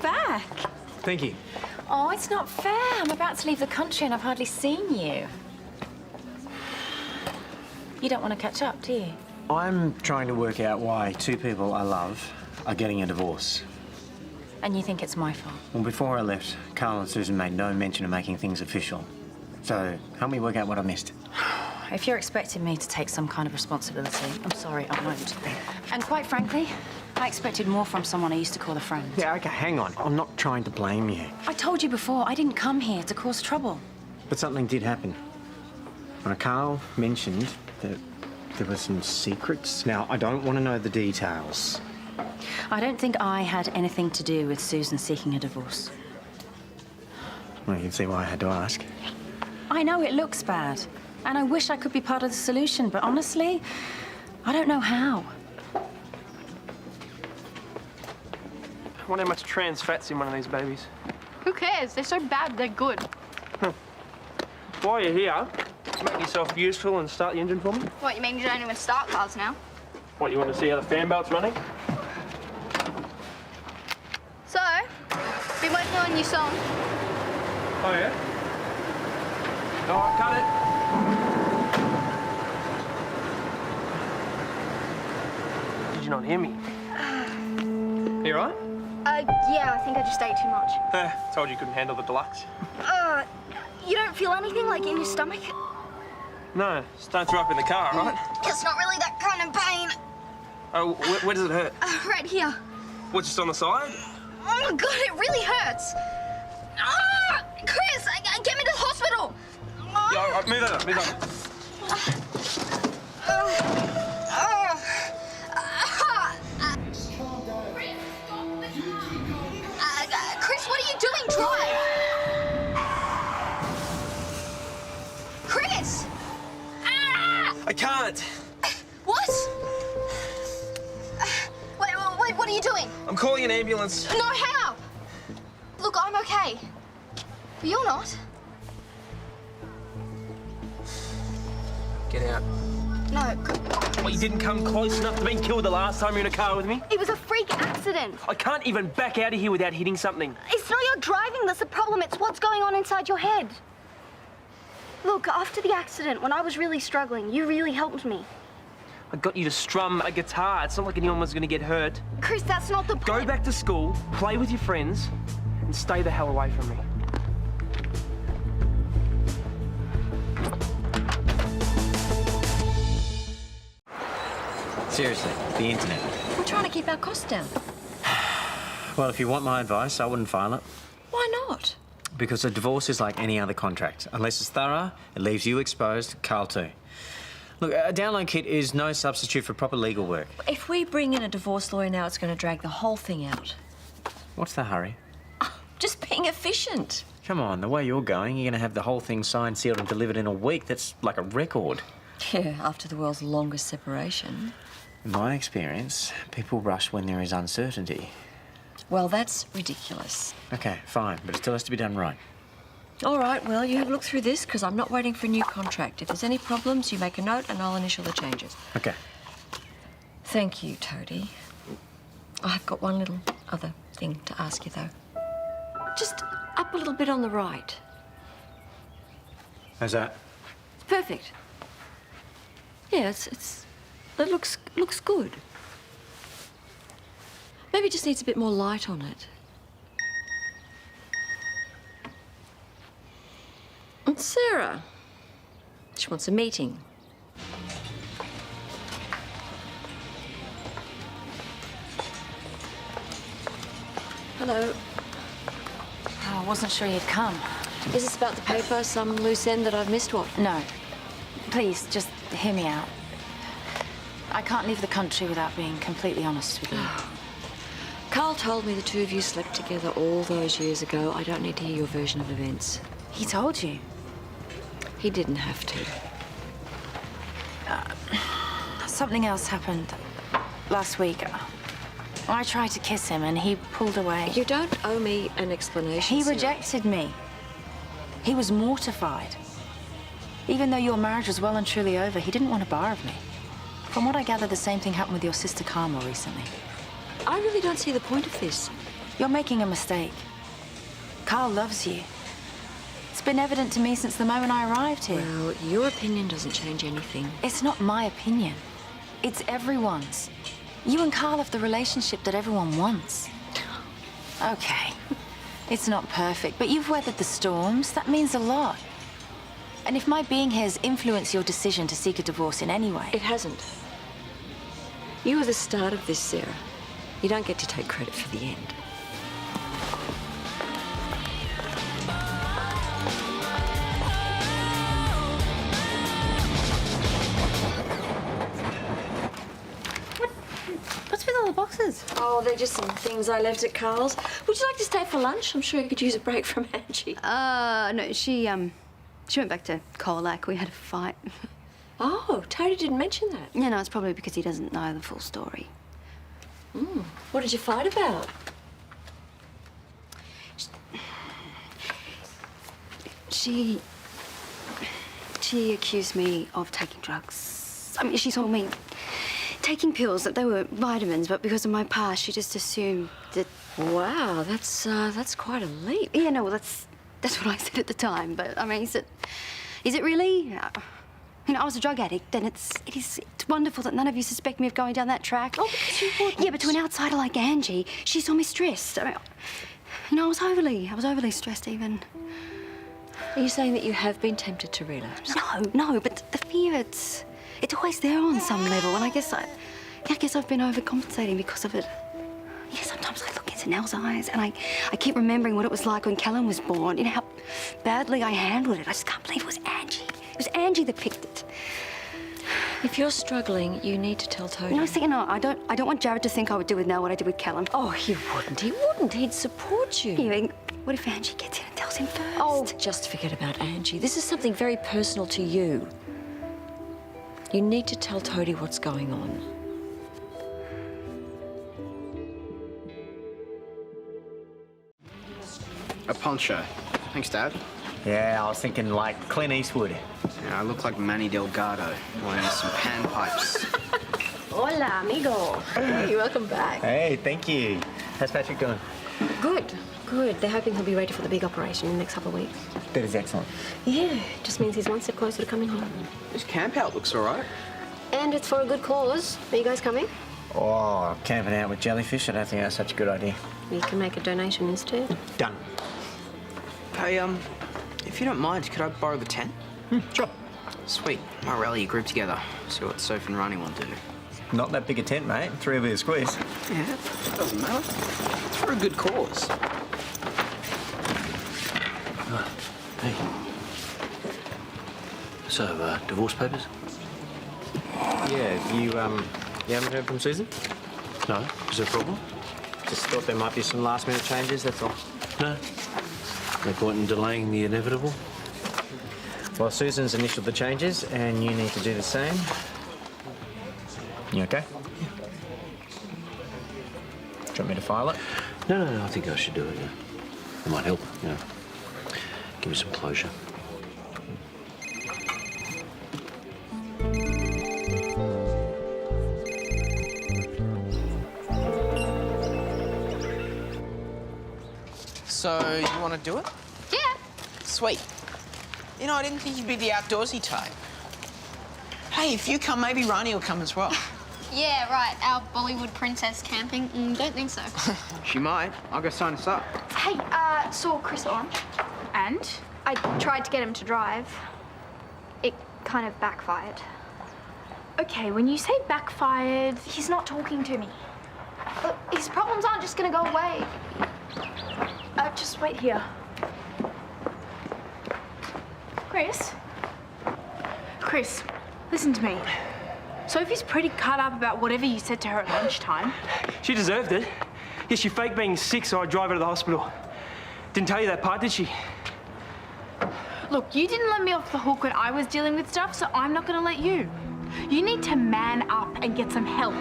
back. Thank you. Oh, it's not fair. I'm about to leave the country and I've hardly seen you. You don't want to catch up, do you? I'm trying to work out why two people I love are getting a divorce. And you think it's my fault? Well, before I left, Karl and Susan made no mention of making things official. So, help me work out what I missed. If you're expecting me to take some kind of responsibility, I'm sorry, I won't. And quite frankly, I expected more from someone I used to call a friend. Yeah, okay, hang on. I'm not trying to blame you. I told you before, I didn't come here to cause trouble. But something did happen. Karl mentioned that there were some secrets. Now, I don't want to know the details. I don't think I had anything to do with Susan seeking a divorce. Well, you can see why I had to ask. I know it looks bad, and I wish I could be part of the solution, but honestly, I don't know how. I wonder how much trans fat's in one of these babies. Who cares? They're so bad, they're good. While you're here, make yourself useful and start the engine for me. What, you mean you don't even start cars now? What, you want to see how the fan belt's running? So, been working on a new song. Oh, yeah? All right, cut it. Did you not hear me? You all right? Yeah, I think I just ate too much. Told you couldn't handle the deluxe. You don't feel anything, like, in your stomach? No, just don't throw up in the car, all right? It's not really that kind of pain. Oh, where does it hurt? Right here. What, just on the side? Oh, my God, it really hurts. Ah! Chris, get me to the hospital. Yeah, all right, move over, move over. Chris, what are you doing? Drive! Chris! I can't. What? Wait, what are you doing? I'm calling an ambulance. No, hang up! Look, I'm okay. But you're not. Get out. No. Well, you didn't come close enough to being killed the last time you were in a car with me. It was a freak accident. I can't even back out of here without hitting something. It's not your driving that's the problem. It's what's going on inside your head. Look, after the accident, when I was really struggling, you really helped me. I got you to strum a guitar. It's not like anyone was going to get hurt. Chris, that's not the point. Go back to school, play with your friends, and stay the hell away from me. Seriously, the internet. We're trying to keep our costs down. Well, if you want my advice, I wouldn't file it. Why not? Because a divorce is like any other contract. Unless it's thorough, it leaves you exposed, Karl too. Look, a download kit is no substitute for proper legal work. If we bring in a divorce lawyer now, it's going to drag the whole thing out. What's the hurry? Just being efficient. Come on, the way you're going, you're going to have the whole thing signed, sealed and delivered in a week. That's like a record. Yeah, after the world's longest separation. In my experience, people rush when there is uncertainty. Well, that's ridiculous. Okay, fine, but it still has to be done right. All right, well, you have a look through this, because I'm not waiting for a new contract. If there's any problems, you make a note and I'll initial the changes. Okay. Thank you, Toadie. I've got one little other thing to ask you, though. Just up a little bit on the right. How's that? It's perfect. Yeah, that looks good. Maybe it just needs a bit more light on it. And Sarah. She wants a meeting. Hello. Oh, I wasn't sure you'd come. Is this about the paper, some loose end that I've missed, what? No. Please, just hear me out. I can't leave the country without being completely honest with you. Karl told me the two of you slept together all those years ago. I don't need to hear your version of events. He told you? He didn't have to. Something else happened last week. I tried to kiss him and he pulled away. You don't owe me an explanation, He Sarah. rejected me. He was mortified. Even though your marriage was well and truly over, he didn't want a bar of me. From what I gather, the same thing happened with your sister Karl recently. I really don't see the point of this. You're making a mistake. Karl loves you. It's been evident to me since the moment I arrived here. Well, your opinion doesn't change anything. It's not my opinion. It's everyone's. You and Karl have the relationship that everyone wants. Okay. It's not perfect, but you've weathered the storms. That means a lot. And if my being here has influenced your decision to seek a divorce in any way... It hasn't. You were the start of this, Sarah. You don't get to take credit for the end. What's with all the boxes? Oh, they're just some things I left at Karl's. Would you like to stay for lunch? I'm sure you could use a break from Angie. No, she went back to Colac. We had a fight. Oh, Toadie didn't mention that. Yeah, no, it's probably because he doesn't know the full story. What did you fight about? She accused me of taking drugs. I mean, she told me taking pills, that they were vitamins, but because of my past, she just assumed that... Wow, that's quite a leap. Yeah, no, well, that's what I said at the time, but, I mean, is it really? You know, I was a drug addict, and it's wonderful that none of you suspect me of going down that track. Oh, because you wouldn't. Yeah, but to an outsider like Angie, she saw me stressed. I mean, you know, I was overly stressed even. Are you saying that you have been tempted to relapse? No, but the fear, it's always there on some level, and I guess I've been overcompensating because of it. Yeah, sometimes I look into Nell's eyes, and I keep remembering what it was like when Callum was born. You know, how badly I handled it. I just can't believe it was Angie. It was Angie that picked it. If you're struggling, you need to tell Toadie. No, I don't want Jared to think I would do with Nell what I did with Callum. Oh, he wouldn't. He wouldn't. He'd support you. Yeah, I mean, what if Angie gets in and tells him first? Oh, just forget about Angie. This is something very personal to you. You need to tell Toadie what's going on. A poncho. Thanks, Dad. Yeah, I was thinking like Clint Eastwood. Yeah, I look like Manny Delgado wearing some panpipes. Hola, amigo. Hey, welcome back. Hey, thank you. How's Patrick doing? Good. They're hoping he'll be ready for the big operation in the next couple of weeks. That is excellent. Yeah, just means he's one step closer to coming home. This camp out looks all right. And it's for a good cause. Are you guys coming? Oh, camping out with jellyfish? I don't think that's such a good idea. You can make a donation instead. Done. Hey, if you don't mind, could I borrow the tent? Sure. Sweet. Might rally a group together. See what Sophie and Ronnie want to do. Not that big a tent, mate. 3 of you squeeze. Yeah, doesn't matter. It's for a good cause. Hey. So, divorce papers? Yeah, you haven't heard from Susan? No. Is there a problem? Just thought there might be some last-minute changes, that's all. No. No point in delaying the inevitable? Well, Susan's initialed the changes, and you need to do the same. You okay? Yeah. Do you want me to file it? No, I think I should do it, yeah. It might help, you know. Give me some closure. So, you want to do it? Yeah. Sweet. You know, I didn't think you'd be the outdoorsy type. Hey, if you come, maybe Ronnie will come as well. Yeah, right. Our Bollywood princess camping. Don't think so. She might. I'll go sign us up. Hey, saw Chris on. And? I tried to get him to drive. It kind of backfired. Okay, when you say backfired, he's not talking to me. Look, his problems aren't just gonna go away. Just wait here. Chris, listen to me. Sophie's pretty cut up about whatever you said to her at lunchtime. She deserved it. Yeah, she faked being sick so I'd drive her to the hospital. Didn't tell you that part, did she? Look, you didn't let me off the hook when I was dealing with stuff, so I'm not gonna let you. You need to man up and get some help.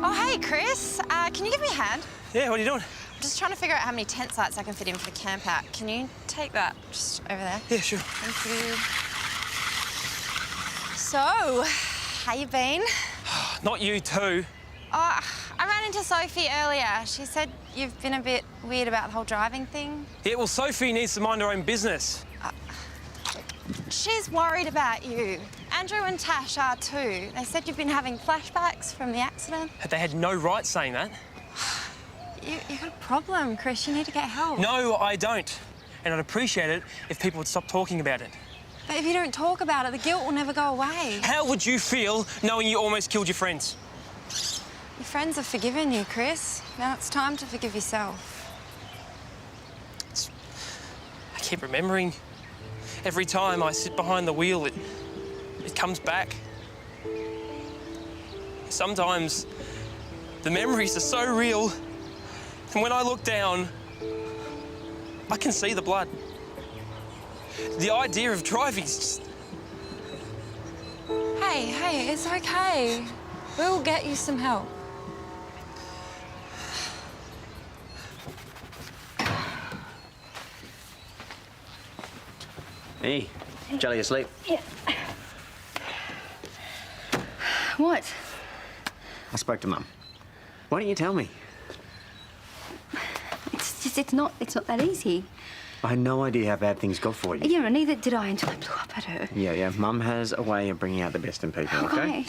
Oh, hey, Chris. Can you give me a hand? Yeah, what are you doing? just trying to figure out how many tent sites I can fit in for the camp out. Can you take that just over there? Yeah, sure. Thank you. So, how you been? Not you too. Oh, I ran into Sophie earlier. She said you've been a bit weird about the whole driving thing. Yeah, well, Sophie needs to mind her own business. She's worried about you. Andrew and Tash are too. They said you've been having flashbacks from the accident. They had no right saying that. You've got a problem, Chris. You need to get help. No, I don't. And I'd appreciate it if people would stop talking about it. But if you don't talk about it, the guilt will never go away. How would you feel knowing you almost killed your friends? Your friends have forgiven you, Chris. Now it's time to forgive yourself. I keep remembering. Every time I sit behind the wheel, it comes back. Sometimes the memories are so real, and when I look down, I can see the blood. The idea of driving is just... Hey, it's okay. We'll get you some help. Hey, Jelly asleep? Yeah. What? I spoke to Mum. Why didn't you tell me? It's not that easy. I had no idea how bad things got for you. You know, neither did I until I blew up at her. Yeah. Mum has a way of bringing out the best in people, okay?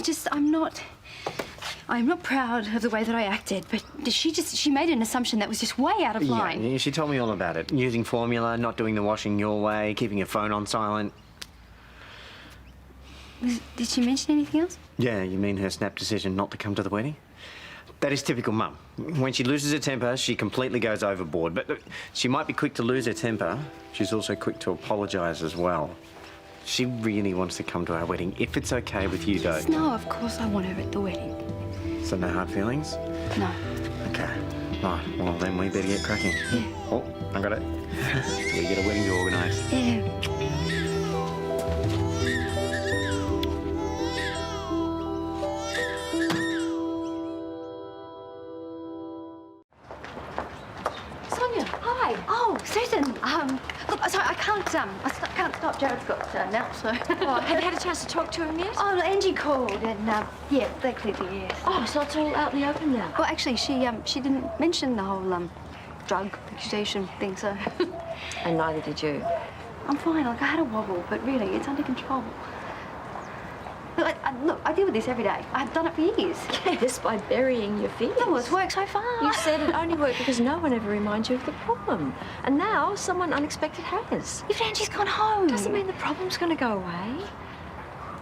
I'm not proud of the way that I acted, but she made an assumption that was just way out of line. Yeah, she told me all about it. Using formula, not doing the washing your way, keeping your phone on silent. Did she mention anything else? Yeah, you mean her snap decision not to come to the wedding? That is typical Mum. When she loses her temper, she completely goes overboard. But she might be quick to lose her temper. She's also quick to apologise as well. She really wants to come to our wedding, if it's okay with you, though. No, of course I want her at the wedding. So no hard feelings? No. Okay. Right, well then we better get cracking. Yeah. Oh, I got it. We get a wedding to organise. Yeah. Sonya, hi. Oh, Susan. Look, sorry, I can't stop. Jared's got now, so. Oh, have you had a chance to talk to him yet? Oh, Angie called, and yeah, they're clearly yes. Oh, so it's all out in the open now. Well, actually, she didn't mention the whole drug accusation thing, so. And neither did you. I'm fine. Like I had a wobble, but really, it's under control. Look, I deal with this every day. I've done it for years. Yes, by burying your fears. No, it's worked so far. You said it only worked because no one ever reminds you of the problem. And now someone unexpected has. If Angie's gone home. Doesn't mean the problem's going to go away.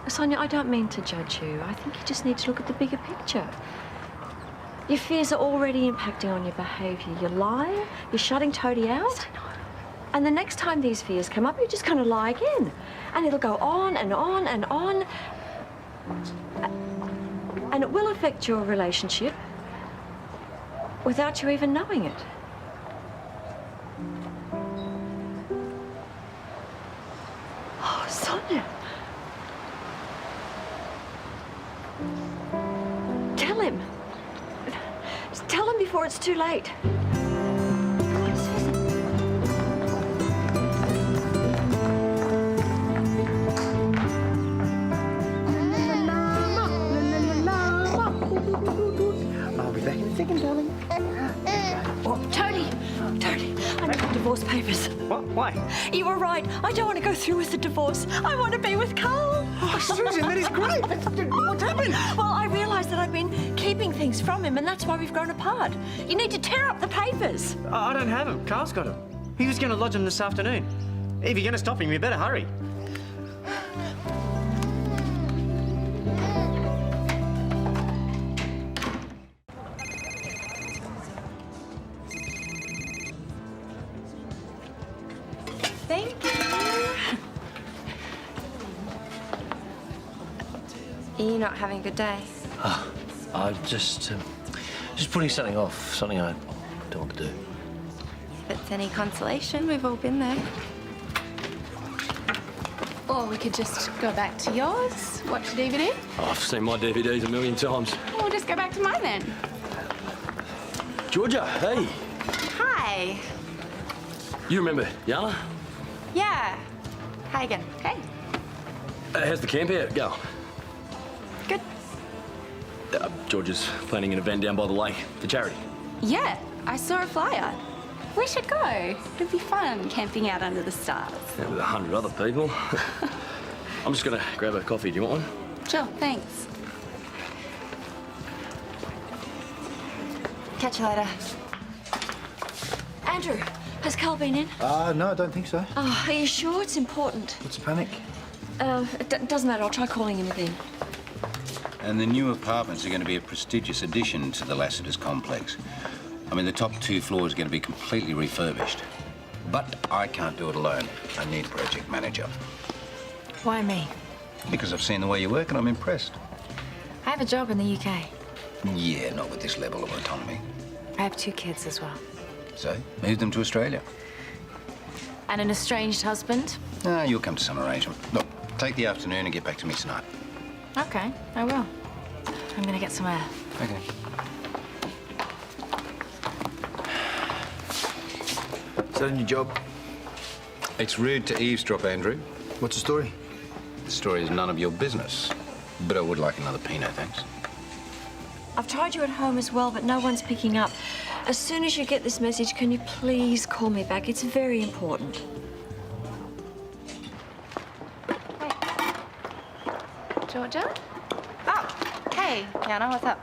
Sonya, I don't mean to judge you. I think you just need to look at the bigger picture. Your fears are already impacting on your behaviour. You're lying, you're shutting Toadie out. Yes, I know. And the next time these fears come up, you're just going to lie again. And it'll go on and on and on. And it will affect your relationship without you even knowing it. Oh, Sonya. Tell him. Tell him before it's too late. I'll be back in a second, darling. Toadie, I need the divorce papers. What? Why? You were right. I don't want to go through with the divorce. I want to be with Karl. Oh, Susan, that is great. What's happened? Well, I realised that I've been keeping things from him, and that's why we've grown apart. You need to tear up the papers. I don't have them. Karl's got them. He was going to lodge them this afternoon. If you're going to stop him, you better hurry. Thank you. Are you not having a good day? I'm just putting something off, something I don't want to do. If it's any consolation, we've all been there. Or we could just go back to yours, watch a DVD. I've seen my DVDs a million times. We'll just go back to mine then. Georgia, hey. Hey. You remember Yana? Yeah. Hi again. Hey. How's the camp out, Gal? Good. George is planning an event down by the lake for charity. Yeah, I saw a flyer. We should go. It'd be fun camping out under the stars. Yeah, with 100 other people. I'm just gonna grab a coffee. Do you want one? Sure, thanks. Catch you later. Andrew, has Karl been in? No, I don't think so. Oh, are you sure it's important? What's the panic? It doesn't matter. I'll try calling him again. And the new apartments are going to be a prestigious addition to the Lassiter's complex. I mean, the top 2 floors are going to be completely refurbished. But I can't do it alone. I need a project manager. Why me? Because I've seen the way you work and I'm impressed. I have a job in the UK. Yeah, not with this level of autonomy. I have 2 kids as well. So, move them to Australia. And an estranged husband? Ah, you'll come to some arrangement. Look, take the afternoon and get back to me tonight. Okay, I will. I'm gonna get some air. Okay. Is that a new job? It's rude to eavesdrop, Andrew. What's the story? The story is none of your business. But I would like another Pinot, thanks. I've tried you at home as well, but no one's picking up. As soon as you get this message, can you please call me back? It's very important. Georgia? Oh, hey, Yana, what's up?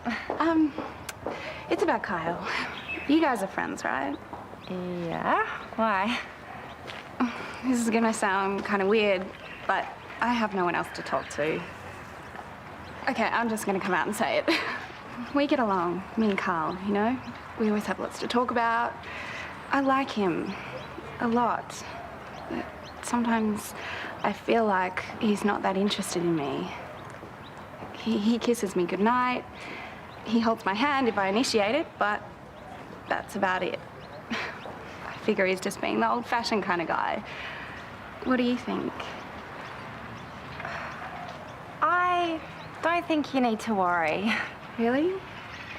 It's about Kyle. You guys are friends, right? Yeah? Why? This is gonna sound kind of weird, but I have no one else to talk to. Okay, I'm just gonna come out and say it. We get along, me and Karl, you know? We always have lots to talk about. I like him a lot. But sometimes I feel like he's not that interested in me. He kisses me goodnight. He holds my hand if I initiate it, but that's about it. I figure he's just being the old-fashioned kind of guy. What do you think? I don't think you need to worry. Really?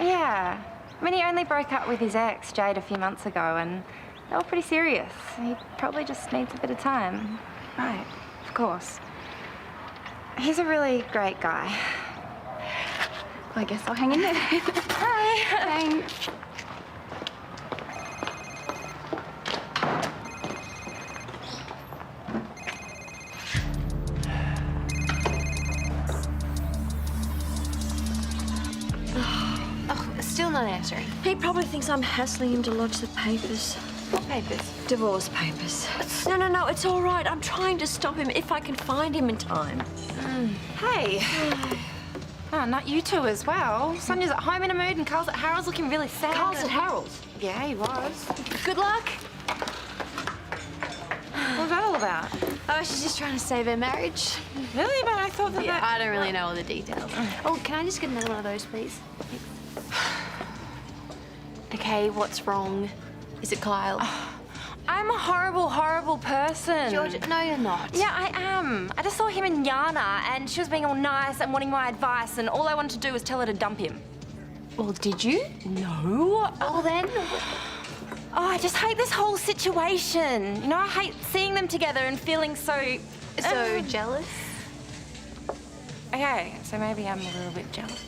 Yeah. I mean, he only broke up with his ex, Jade, a few months ago, and they were pretty serious. He probably just needs a bit of time. Right, of course. He's a really great guy. Well, I guess I'll hang in there. Bye. Thanks. Still not answering. He probably thinks I'm hassling him to lodge the papers. What papers? Divorce papers. No, it's all right. I'm trying to stop him if I can find him in time. Hey. Oh, not you two as well. Sonya's at home in a mood and Karl's at Harold's looking really sad. Karl's at Harold's? Yeah, he was. Good luck. What was that all about? Oh, she's just trying to save her marriage. Really? But I thought that Yeah, I don't really know all the details. Oh, can I just get another one of those, please? Okay, what's wrong? Is it Kyle? I'm a horrible, horrible person. Georgia, no, you're not. Yeah, I am. I just saw him and Yana, and she was being all nice and wanting my advice, and all I wanted to do was tell her to dump him. Well, did you? No. Well, then. Oh, I just hate this whole situation. You know, I hate seeing them together and feeling so... So jealous? Okay, so maybe I'm a little bit jealous.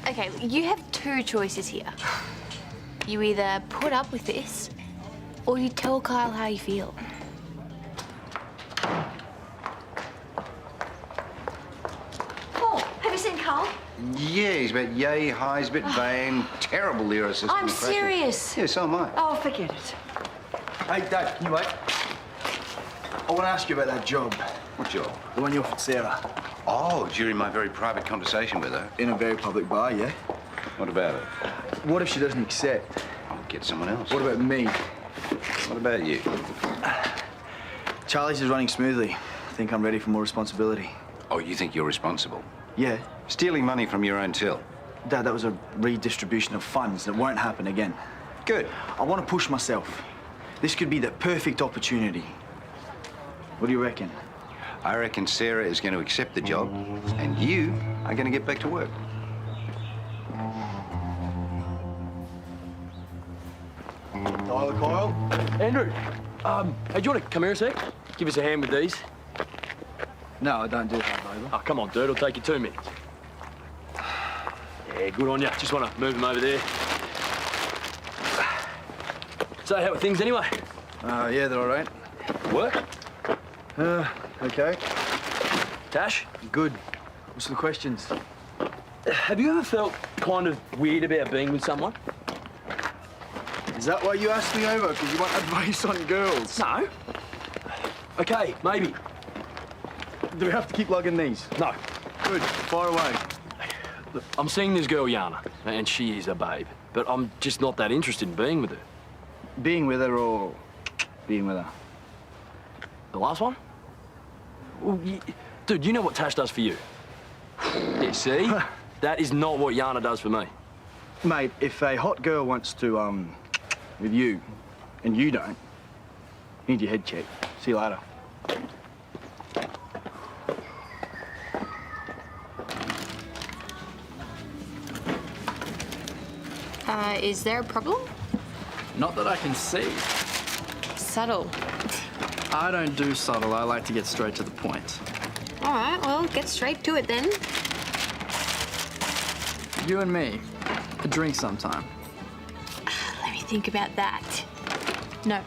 Okay, you have 2 choices here. You either put up with this, or you tell Kyle how you feel. Paul, have you seen Karl? Yeah, he's a bit yay high, he's a bit vain, terrible lyricist. I'm serious. Yeah, so am I. Oh, forget it. Hey, Dad, can you wait? I want to ask you about that job. What job? The one you offered Sarah. Oh, during my very private conversation with her. In a very public bar, yeah? What about it? What if she doesn't accept? I'll get someone else. What about me? What about you? Charlie's is running smoothly. I think I'm ready for more responsibility. Oh, you think you're responsible? Yeah. Stealing money from your own till? Dad, that was a redistribution of funds that won't happen again. Good. I want to push myself. This could be the perfect opportunity. What do you reckon? I reckon Sarah is going to accept the job, and you are going to get back to work. Andrew, hey, do you want to come here a sec? Give us a hand with these. No, I don't do that, Neighbour. Oh, come on, dude. It'll take you 2 minutes. Yeah, good on you. Just want to move them over there. So, how are things anyway? Yeah, they're all right. Work? Okay. Tash? Good. What's the questions? Have you ever felt kind of weird about being with someone? Is that why you asked me over? Because you want advice on girls? No. Okay, maybe. Do we have to keep logging these? No. Good. Far away. Look, I'm seeing this girl, Yana, and she is a babe. But I'm just not that interested in being with her. Being with her or being with her? The last one? Well, dude, you know what Tash does for you. Yeah, see? That is not what Yana does for me. Mate, if a hot girl wants to, with you, and you don't, you need your head checked. See you later. Is there a problem? Not that I can see. Subtle. I don't do subtle. I like to get straight to the point. All right, well, get straight to it then. You and me, a drink sometime. Let me think about that. No.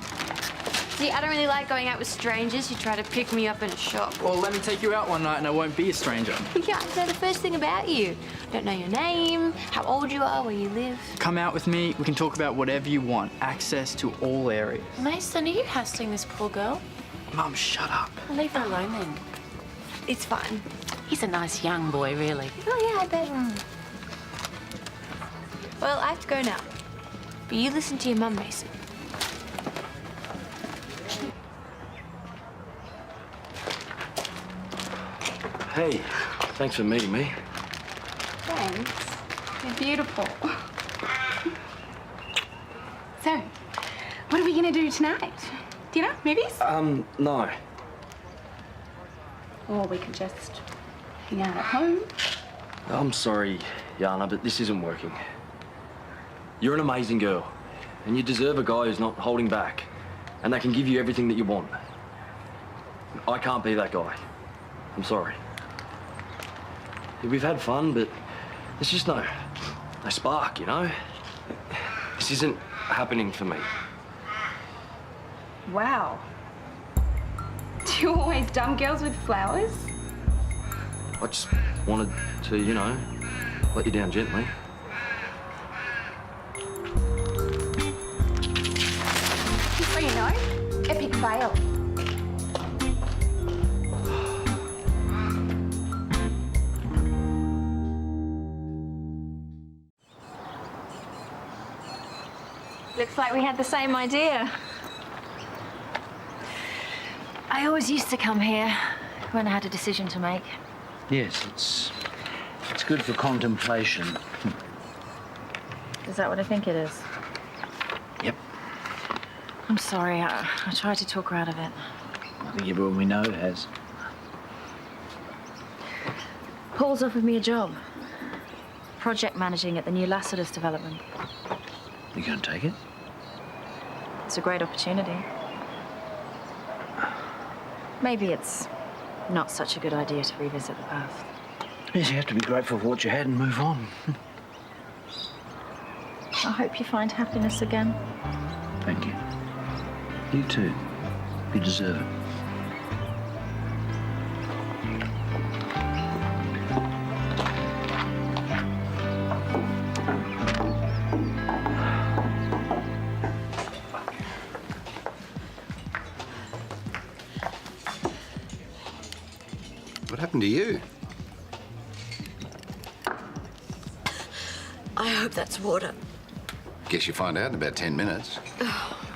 See, I don't really like going out with strangers who try to pick me up in a shop. Well, let me take you out one night and I won't be a stranger. Yeah, I know the first thing about you. Don't know your name, how old you are, where you live. Come out with me, we can talk about whatever you want. Access to all areas. Mason, are you hassling this poor girl? Mum, shut up. Well, leave her alone then. It's fine. He's a nice young boy, really. Oh, yeah, I bet. Well, I have to go now. But you listen to your mum, Mason. Hey, thanks for meeting me. Thanks. You're beautiful. So, what are we gonna do tonight? Dinner? Movies? No. Or we could just hang out at home. I'm sorry, Yana, but this isn't working. You're an amazing girl, and you deserve a guy who's not holding back, and that can give you everything that you want. I can't be that guy. I'm sorry. We've had fun, but there's just no spark, you know? This isn't happening for me. Wow. Do you always dump girls with flowers? I just wanted to, you know, let you down gently. Just so you know, epic fail. Looks like we had the same idea. I always used to come here when I had a decision to make. Yes, it's good for contemplation. Is that what I think it is? Yep. I'm sorry, I tried to talk her out of it. I think everyone we know has. Paul's offered me a job. Project managing at the new Lassiter's development. You gonna take it? It's a great opportunity. Maybe it's not such a good idea to revisit the past. Yes, you have to be grateful for what you had and move on. I hope you find happiness again. Thank you. You too. You deserve it. What happened to you? I hope that's water. Guess you'll find out in about 10 minutes.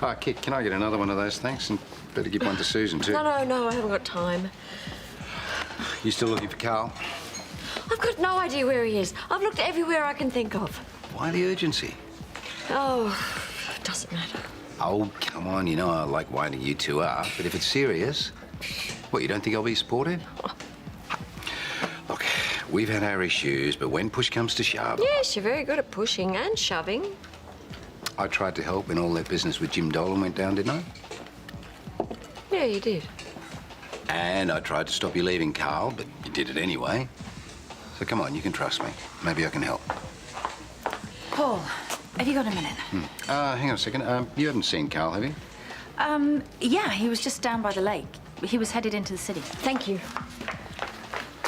Oh, Kit, can I get another one of those, thanks? And better give one to Susan, too. No, I haven't got time. You still looking for Karl? I've got no idea where he is. I've looked everywhere I can think of. Why the urgency? Oh, it doesn't matter. Oh, come on, you know I like winding you two up, but if it's serious, what, you don't think I'll be supportive? Look, we've had our issues, but when push comes to shove... Yes, you're very good at pushing and shoving. I tried to help when all that business with Jim Dolan went down, didn't I? Yeah, you did. And I tried to stop you leaving, Karl, but you did it anyway. So come on, you can trust me. Maybe I can help. Paul, have you got a minute? Hang on a second. You haven't seen Karl, have you? Yeah, he was just down by the lake. He was headed into the city. Thank you.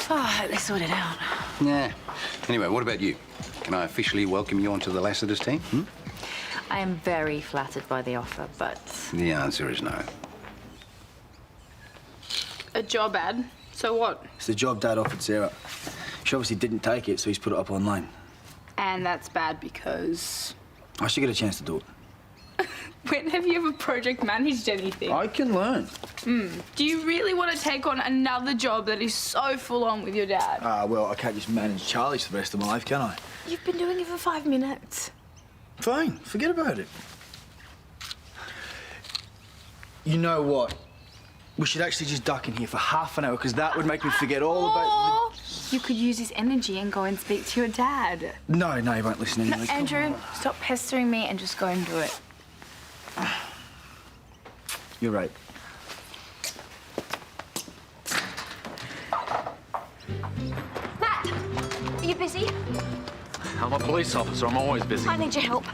Oh, I hope they sort it out. Yeah. Anyway, what about you? Can I officially welcome you onto the Lassiter's team? I am very flattered by the offer, but... The answer is no. A job ad? So what? It's the job Dad offered Sarah. She obviously didn't take it, so he's put it up online. And that's bad because... I should get a chance to do it. When have you ever project managed anything? I can learn. Do you really want to take on another job that is so full on with your dad? Well, I can't just manage Charlie's for the rest of my life, can I? You've been doing it for 5 minutes. Fine, forget about it. You know what? We should actually just duck in here for half an hour, because that would make me forget all about... You could use his energy and go and speak to your dad. No, he won't listen anyway. No, Andrew, stop pestering me and just go and do it. You're right. Matt, are you busy? I'm a police officer. I'm always busy. I need your help.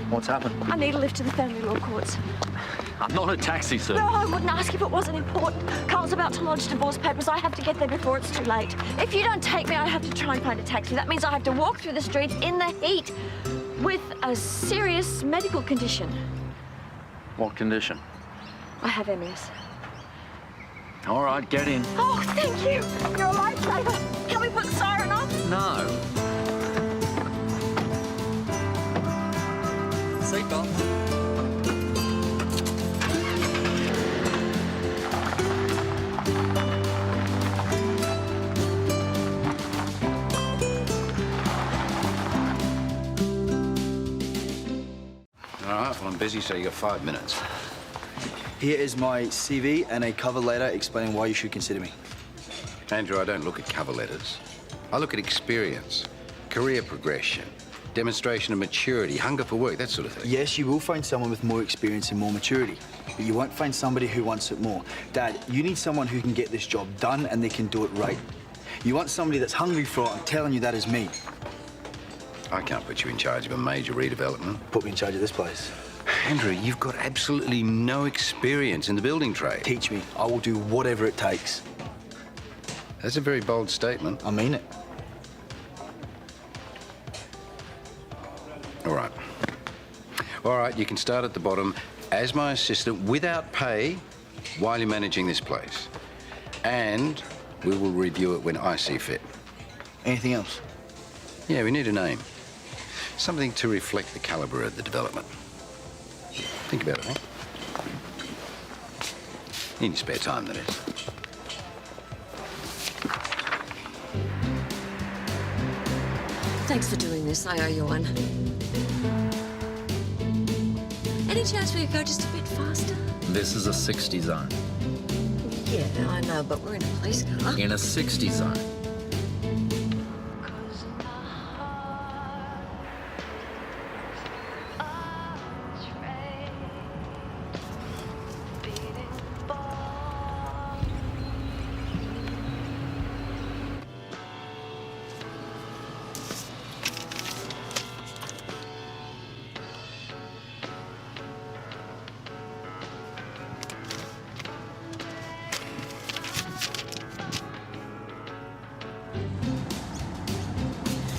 What's happened? I need a lift to the family law courts. I'm not a taxi, sir. No, I wouldn't ask if it wasn't important. Carl's about to lodge divorce papers. I have to get there before it's too late. If you don't take me, I have to try and find a taxi. That means I have to walk through the streets in the heat with a serious medical condition. What condition? I have MS. All right, get in. Oh, thank you. You're a lifesaver. Can we put the siren on? No. Seatbelt. All right, well, I'm busy, so you got 5 minutes. Here is my CV and a cover letter explaining why you should consider me. Andrew, I don't look at cover letters. I look at experience, career progression, demonstration of maturity, hunger for work, that sort of thing. Yes, you will find someone with more experience and more maturity, but you won't find somebody who wants it more. Dad, you need someone who can get this job done and they can do it right. You want somebody that's hungry for it. I'm telling you, that is me. I can't put you in charge of a major redevelopment. Put me in charge of this place. Andrew, you've got absolutely no experience in the building trade. Teach me. I will do whatever it takes. That's a very bold statement. I mean it. All right. All right, you can start at the bottom as my assistant without pay while you're managing this place. And we will review it when I see fit. Anything else? Yeah, we need a name. Something to reflect the caliber of the development. Think about it, eh? In your spare time, that is. Thanks for doing this. I owe you one. Any chance we could go just a bit faster? This is a 60 zone. Yeah, I know, but we're in a police car. In a 60 zone.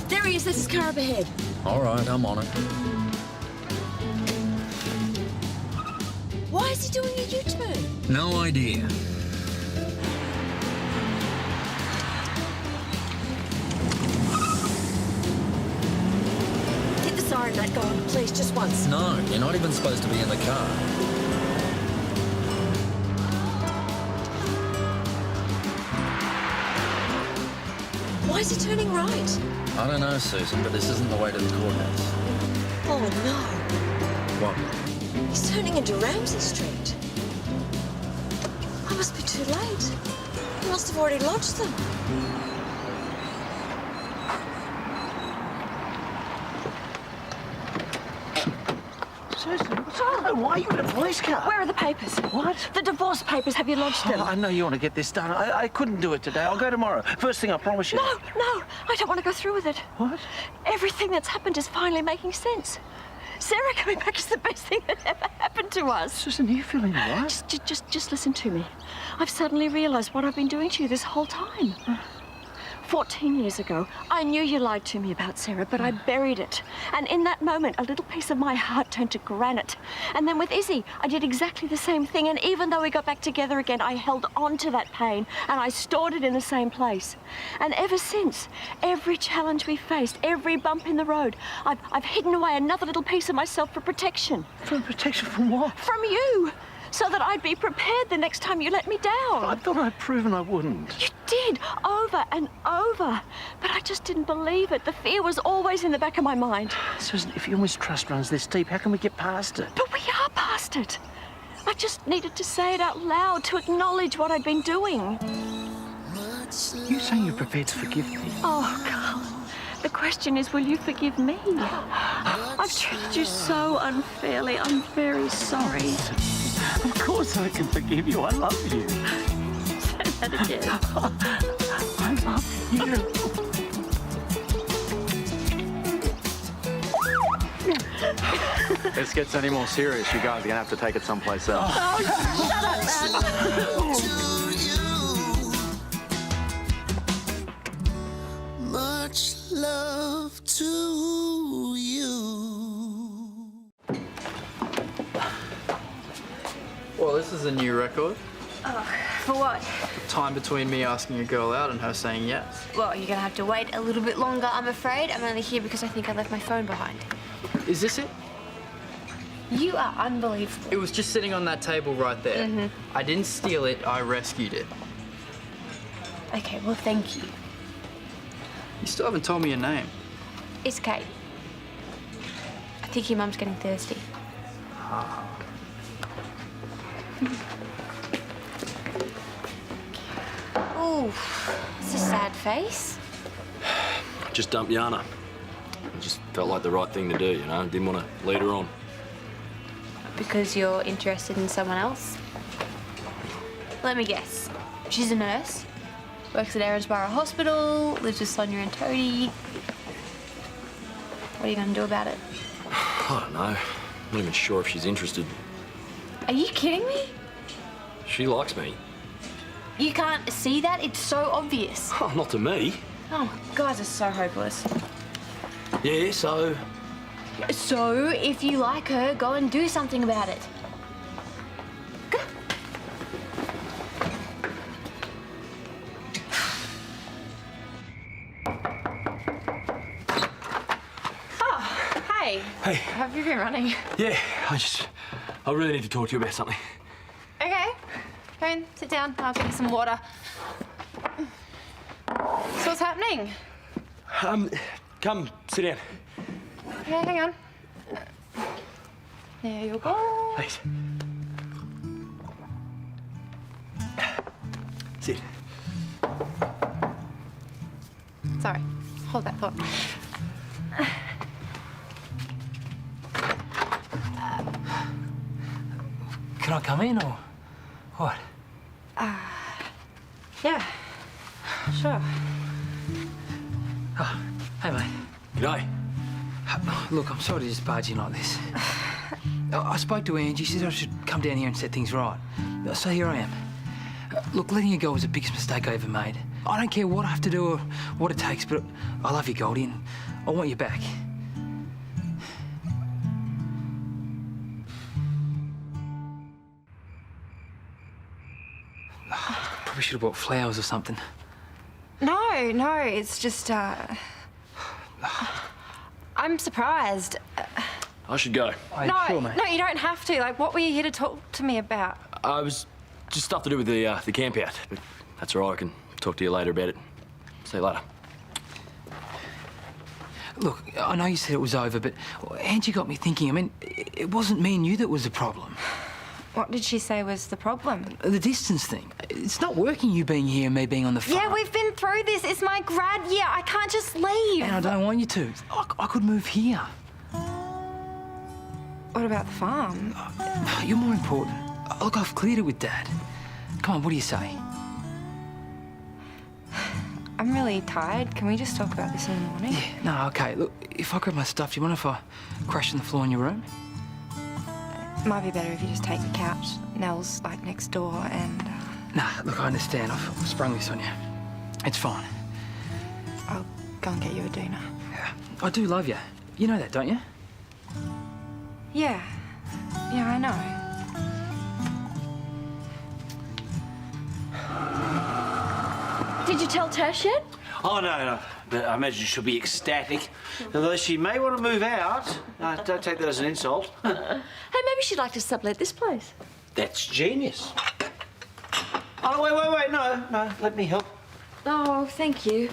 There he is. That's his car up ahead. All right, I'm on it. Why is he doing a U-turn? No idea. Hit the siren, Matt. Go on, please, just once. No, you're not even supposed to be in the car. Why is he turning right? I don't know, Susan, but this isn't the way to the courthouse. Oh, no. What? He's turning into Ramsay Street. I must be too late. He must have already lodged them. Susan, what's on? Why are you in a police car? Where are the papers? What? The divorce papers. Have you lodged them? Oh, I know you want to get this done. I couldn't do it today. I'll go tomorrow. First thing, I promise you. No, I don't want to go through with it. What? Everything that's happened is finally making sense. Sarah coming back is the best thing that ever happened to us. Susan, are you feeling all right? Just listen to me. I've suddenly realised what I've been doing to you this whole time. 14 years ago, I knew you lied to me about Sarah, but I buried it. And in that moment, a little piece of my heart turned to granite. And then with Izzy, I did exactly the same thing. And even though we got back together again, I held on to that pain and I stored it in the same place. And ever since, every challenge we faced, every bump in the road, I've hidden away another little piece of myself for protection. For protection from what? From you. So that I'd be prepared the next time you let me down. I thought I'd proven I wouldn't. You did, over and over. But I just didn't believe it. The fear was always in the back of my mind. Susan, if your mistrust runs this deep, how can we get past it? But we are past it. I just needed to say it out loud, to acknowledge what I'd been doing. You saying you're prepared to forgive me? Oh, Karl. The question is, will you forgive me? I've treated you so unfairly. I'm very sorry. Of course I can forgive you. I love you. Say that again. I love you. If this gets any more serious, you guys are gonna have to take it someplace else. Oh, shut up, man. Much love to you. Well, this is a new record. Oh, for what? The time between me asking a girl out and her saying yes. Well, you're gonna have to wait a little bit longer, I'm afraid. I'm only here because I think I left my phone behind. Is this it? You are unbelievable. It was just sitting on that table right there. Mhm. I didn't steal it, I rescued it. Okay, well, thank you. You still haven't told me your name. It's Kate. I think your mum's getting thirsty. Ooh, it's a sad face. Just dumped Yana. It just felt like the right thing to do, you know? Didn't want to lead her on. Because you're interested in someone else? Let me guess. She's a nurse, works at Erinsborough Hospital, lives with Sonya and Toadie. What are you going to do about it? I don't know. I'm not even sure if she's interested. Are you kidding me? She likes me. You can't see that? It's so obvious. Oh, not to me. Oh, guys are so hopeless. Yeah, so? So, if you like her, go and do something about it. Go. Oh, hey. Hey. Have you been running? Yeah, I really need to talk to you about something. Okay. Go in, sit down. I'll get you some water. So what's happening? Come, sit down. Okay, hang on. There you go. Thanks. Sit. Sorry, hold that thought. Can I come in or what? Yeah, sure. Oh, hey, mate. G'day. Look, I'm sorry to just barge in like this. I spoke to Angie. She said I should come down here and set things right. So here I am. Look, letting you go was the biggest mistake I ever made. I don't care what I have to do or what it takes, but I love you, Goldie, and I want you back. Probably should have bought flowers or something. No, it's just, I'm surprised. I should go. No, you don't have to. Like, what were you here to talk to me about? I was just stuff to do with the camp out, but that's all right. I can talk to you later about it. See you later. Look, I know you said it was over, but Angie got me thinking. I mean, it wasn't me and you that was the problem. What did she say was the problem? The distance thing. It's not working, you being here and me being on the farm. Yeah, we've been through this. It's my grad year. I can't just leave. And I don't want you to. I could move here. What about the farm? You're more important. Look, I've cleared it with Dad. Come on, what do you say? I'm really tired. Can we just talk about this in the morning? Yeah, no, okay. Look, if I grab my stuff, do you mind if I crash on the floor in your room? It might be better if you just take the couch. Nell's, like, next door and... Nah, look, I understand. I've sprung this on you. It's fine. I'll go and get you a doona. Yeah, I do love you. You know that, don't you? Yeah. Yeah, I know. Did you tell Tash yet? Oh, no. But I imagine she'll be ecstatic. Although she may want to move out. Don't take that as an insult. Hey, maybe she'd like to sublet this place. That's genius. Oh, wait. No, let me help. Oh, thank you.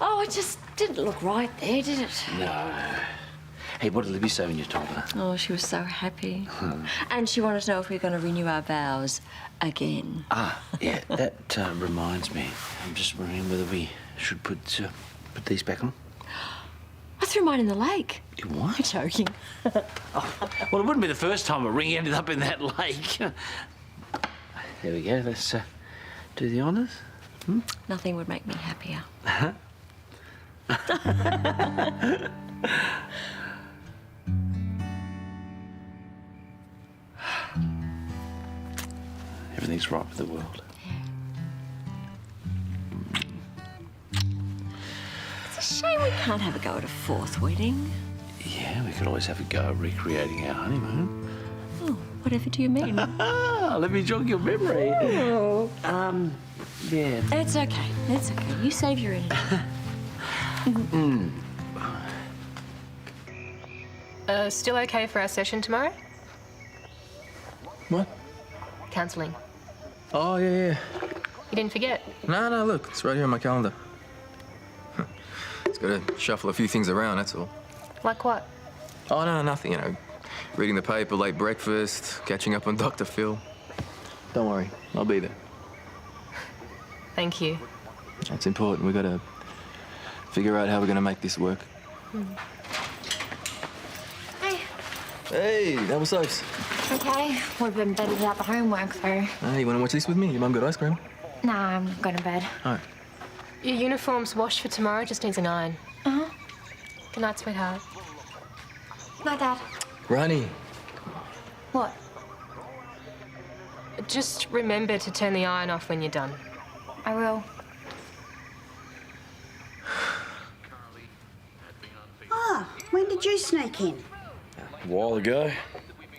Oh, it just didn't look right there, did it? No. Hey, what did Libby say when you told her? Oh, she was so happy. And she wanted to know if we were going to renew our vows again. Ah, yeah, that reminds me. I'm just wondering whether we should put these back on. I threw mine in the lake. You what? I'm joking. Well, it wouldn't be the first time a ring ended up in that lake. There we go. Let's do the honours. Nothing would make me happier. Everything's right with the world. It's a shame we can't have a go at a fourth wedding. Yeah, we could always have a go at recreating our honeymoon. Oh, whatever do you mean? Let me jog your memory. Oh. Yeah. It's okay. It's okay. You save your energy. Still okay for our session tomorrow? What? Counselling. Oh, yeah. You didn't forget? No, look, it's right here on my calendar. It's got to shuffle a few things around, that's all. Like what? Oh, no, nothing, reading the paper, late breakfast, catching up on Dr. Phil. Don't worry, I'll be there. Thank you. That's important. We've got to figure out how we're going to make this work. Hey. Hey, how was Sophs? Okay. Would have been better without the homework, though. Hey, you want to watch this with me? Your mum got ice cream? Nah, I'm going to bed. All right. Your uniform's washed for tomorrow, just needs an iron. Uh-huh. Good night, sweetheart. Night, Dad. Ronnie. What? Just remember to turn the iron off when you're done. I will. Ah, when did you sneak in? A while ago.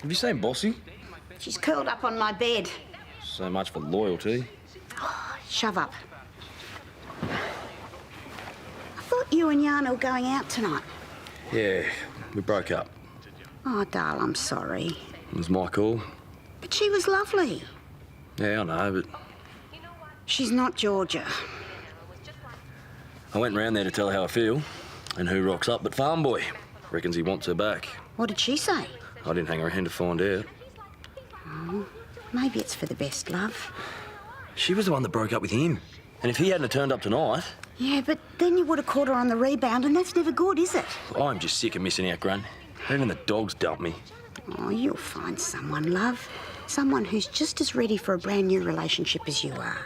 Have you seen Bossy? She's curled up on my bed. So much for loyalty. Shove up. I thought you and Yana were going out tonight. Yeah, we broke up. Oh, darling, I'm sorry. It was my call. But she was lovely. Yeah, I know, but She's not Georgia. I went round there to tell her how I feel. And who rocks up but Farm Boy? Reckons he wants her back. What did she say? I didn't hang around to find out. Oh, maybe it's for the best, love. She was the one that broke up with him. And if he hadn't have turned up tonight... Yeah, but then you would have caught her on the rebound, and that's never good, is it? I'm just sick of missing out, Grun. Even the dogs dump me. Oh, you'll find someone, love. Someone who's just as ready for a brand new relationship as you are.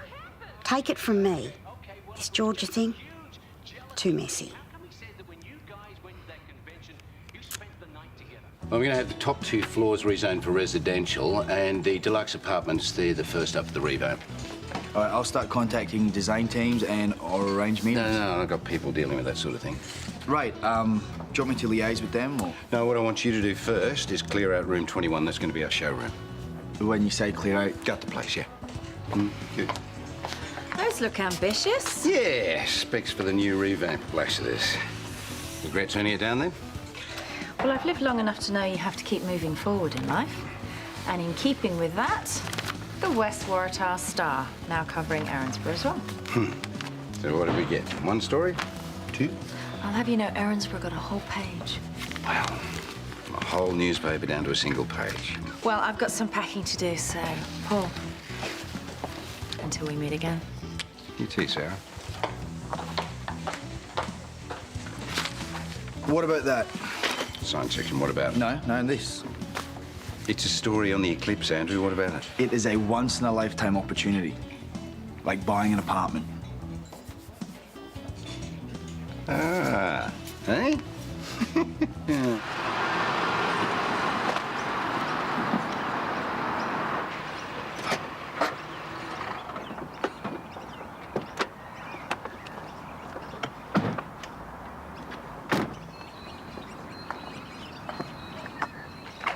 Take it from me. This Georgia thing, too messy. Well, we're going to have the top 2 floors rezoned for residential, and the deluxe apartments, they're the first up for the revamp. All right, I'll start contacting design teams and I'll arrange meetings. No, I've got people dealing with that sort of thing. Right, do you want me to liaise with them, or...? No, what I want you to do first is clear out room 21. That's going to be our showroom. When you say clear out... Got the place, yeah. Good. Those look ambitious. Yeah, specs for the new revamp. Blast of this. Regret turning it down, then? Well, I've lived long enough to know you have to keep moving forward in life. And in keeping with that, the West Waratah Star, now covering Erinsborough as well. So what did we get? 1 story? 2? I'll have you know Erinsborough got a whole page. Wow. A whole newspaper down to a single page. Well, I've got some packing to do, so, Paul, until we meet again. You too, Sarah. What about that? science section. What about it? No, this. It's a story on the eclipse, Andrew. What about it? It is a once-in-a-lifetime opportunity. Like buying an apartment. Ah, eh?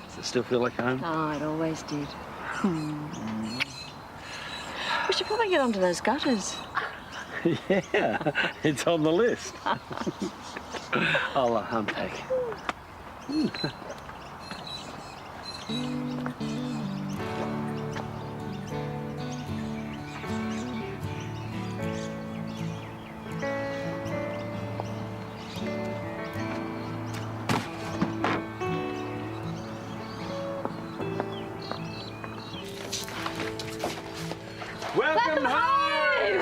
Does it still feel like home? Oh, it always did. We should probably get onto those gutters. Yeah, it's on the list. I'll unpack. Welcome home!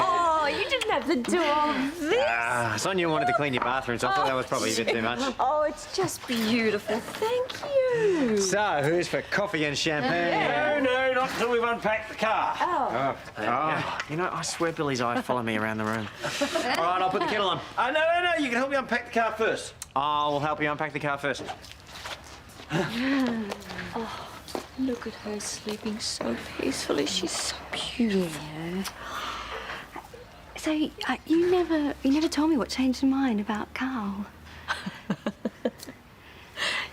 Oh, you didn't have to do all this. Sonya wanted to clean your bathroom, so I thought that was probably a bit too much. Oh, it's just beautiful. Thank you. So, who's for coffee and champagne? No, not until we've unpacked the car. You know, I swear Billy's eyes follow me around the room. All right, I'll put the kettle on. No, you can help me unpack the car first. I'll help you unpack the car first. Oh, look at her sleeping so peacefully. She's so beautiful. Yeah. So you never told me what changed your mind about Karl.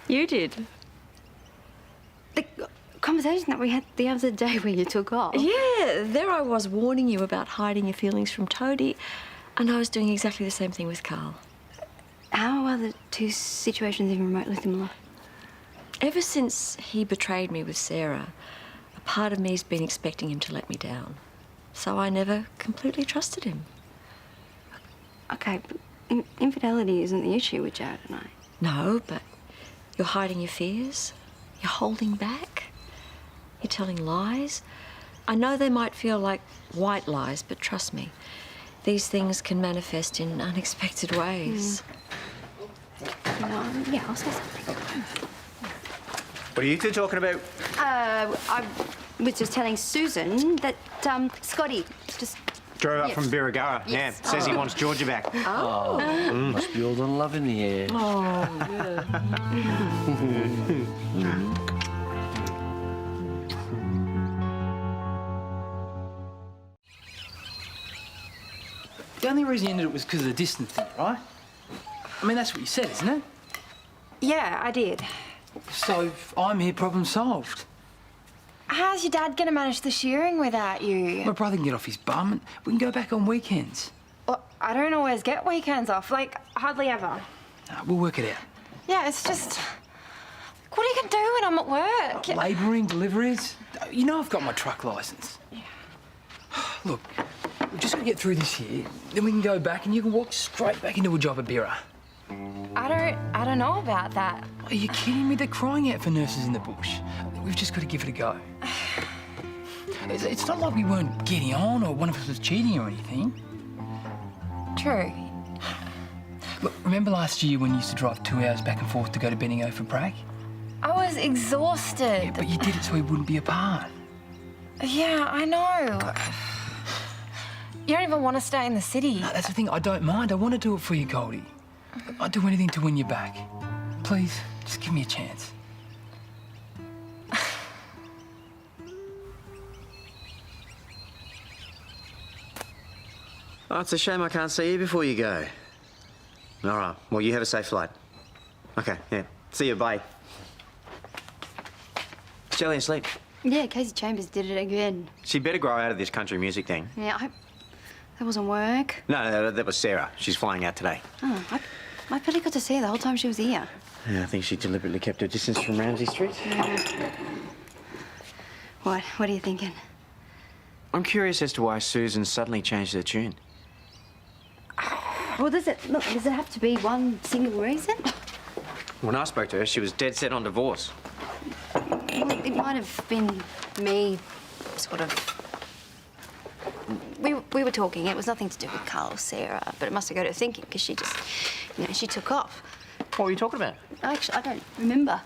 You did. The conversation that we had the other day when you took off. Yeah, there I was warning you about hiding your feelings from Toadie, and I was doing exactly the same thing with Karl. How are the two situations even remotely similar? Ever since he betrayed me with Sarah, a part of me's been expecting him to let me down. So I never completely trusted him. Okay, but infidelity isn't the issue with Jared and I. No, but you're hiding your fears. You're holding back. You're telling lies. I know they might feel like white lies, but trust me, these things can manifest in unexpected ways. Yeah, I'll say something. What are you two talking about? I was just telling Susan that Scotty just Drove up from Birregurra. Yes. Yeah, says he wants Georgia back. Oh. Must be all the love in the air. Oh, The only reason you ended it was because of the distance thing, right? I mean, that's what you said, isn't it? Yeah, I did. So I'm here, problem solved. How's your dad going to manage the shearing without you? My brother can get off his bum and we can go back on weekends. Well, I don't always get weekends off, like, hardly ever. No, we'll work it out. Yeah, it's just... What are you going to do when I'm at work? Labouring, deliveries. You know I've got my truck licence. Yeah. Look, we've just got to get through this year, then we can go back and you can walk straight back into a job at Birra. I don't know about that. Are you kidding me? They're crying out for nurses in the bush. We've just got to give it a go. It's not like we weren't getting on or one of us was cheating or anything. True. Look, remember last year when you used to drive 2 hours back and forth to go to Bendigo for brag? I was exhausted. Yeah, but you did it so we wouldn't be apart. Yeah, I know. You don't even want to stay in the city. No, that's the thing. I don't mind. I want to do it for you, Goldie. I'd do anything to win you back. Please, just give me a chance. Oh, it's a shame I can't see you before you go. All right. Well, you have a safe flight. Okay, yeah. See you, bye. Is Jelly asleep? Yeah, Casey Chambers did it again. She better grow out of this country music thing. Yeah, that wasn't work. No, that was Sarah. She's flying out today. Oh, I barely got to see her the whole time she was here. Yeah, I think she deliberately kept her distance from Ramsay Street. Yeah. What are you thinking? I'm curious as to why Susan suddenly changed her tune. Well, does it have to be one single reason? When I spoke to her, she was dead set on divorce. Well, it might have been me, sort of. We were talking. It was nothing to do with Karl or Sarah, but it must have got her thinking because she just, she took off. What were you talking about? Actually, I don't remember.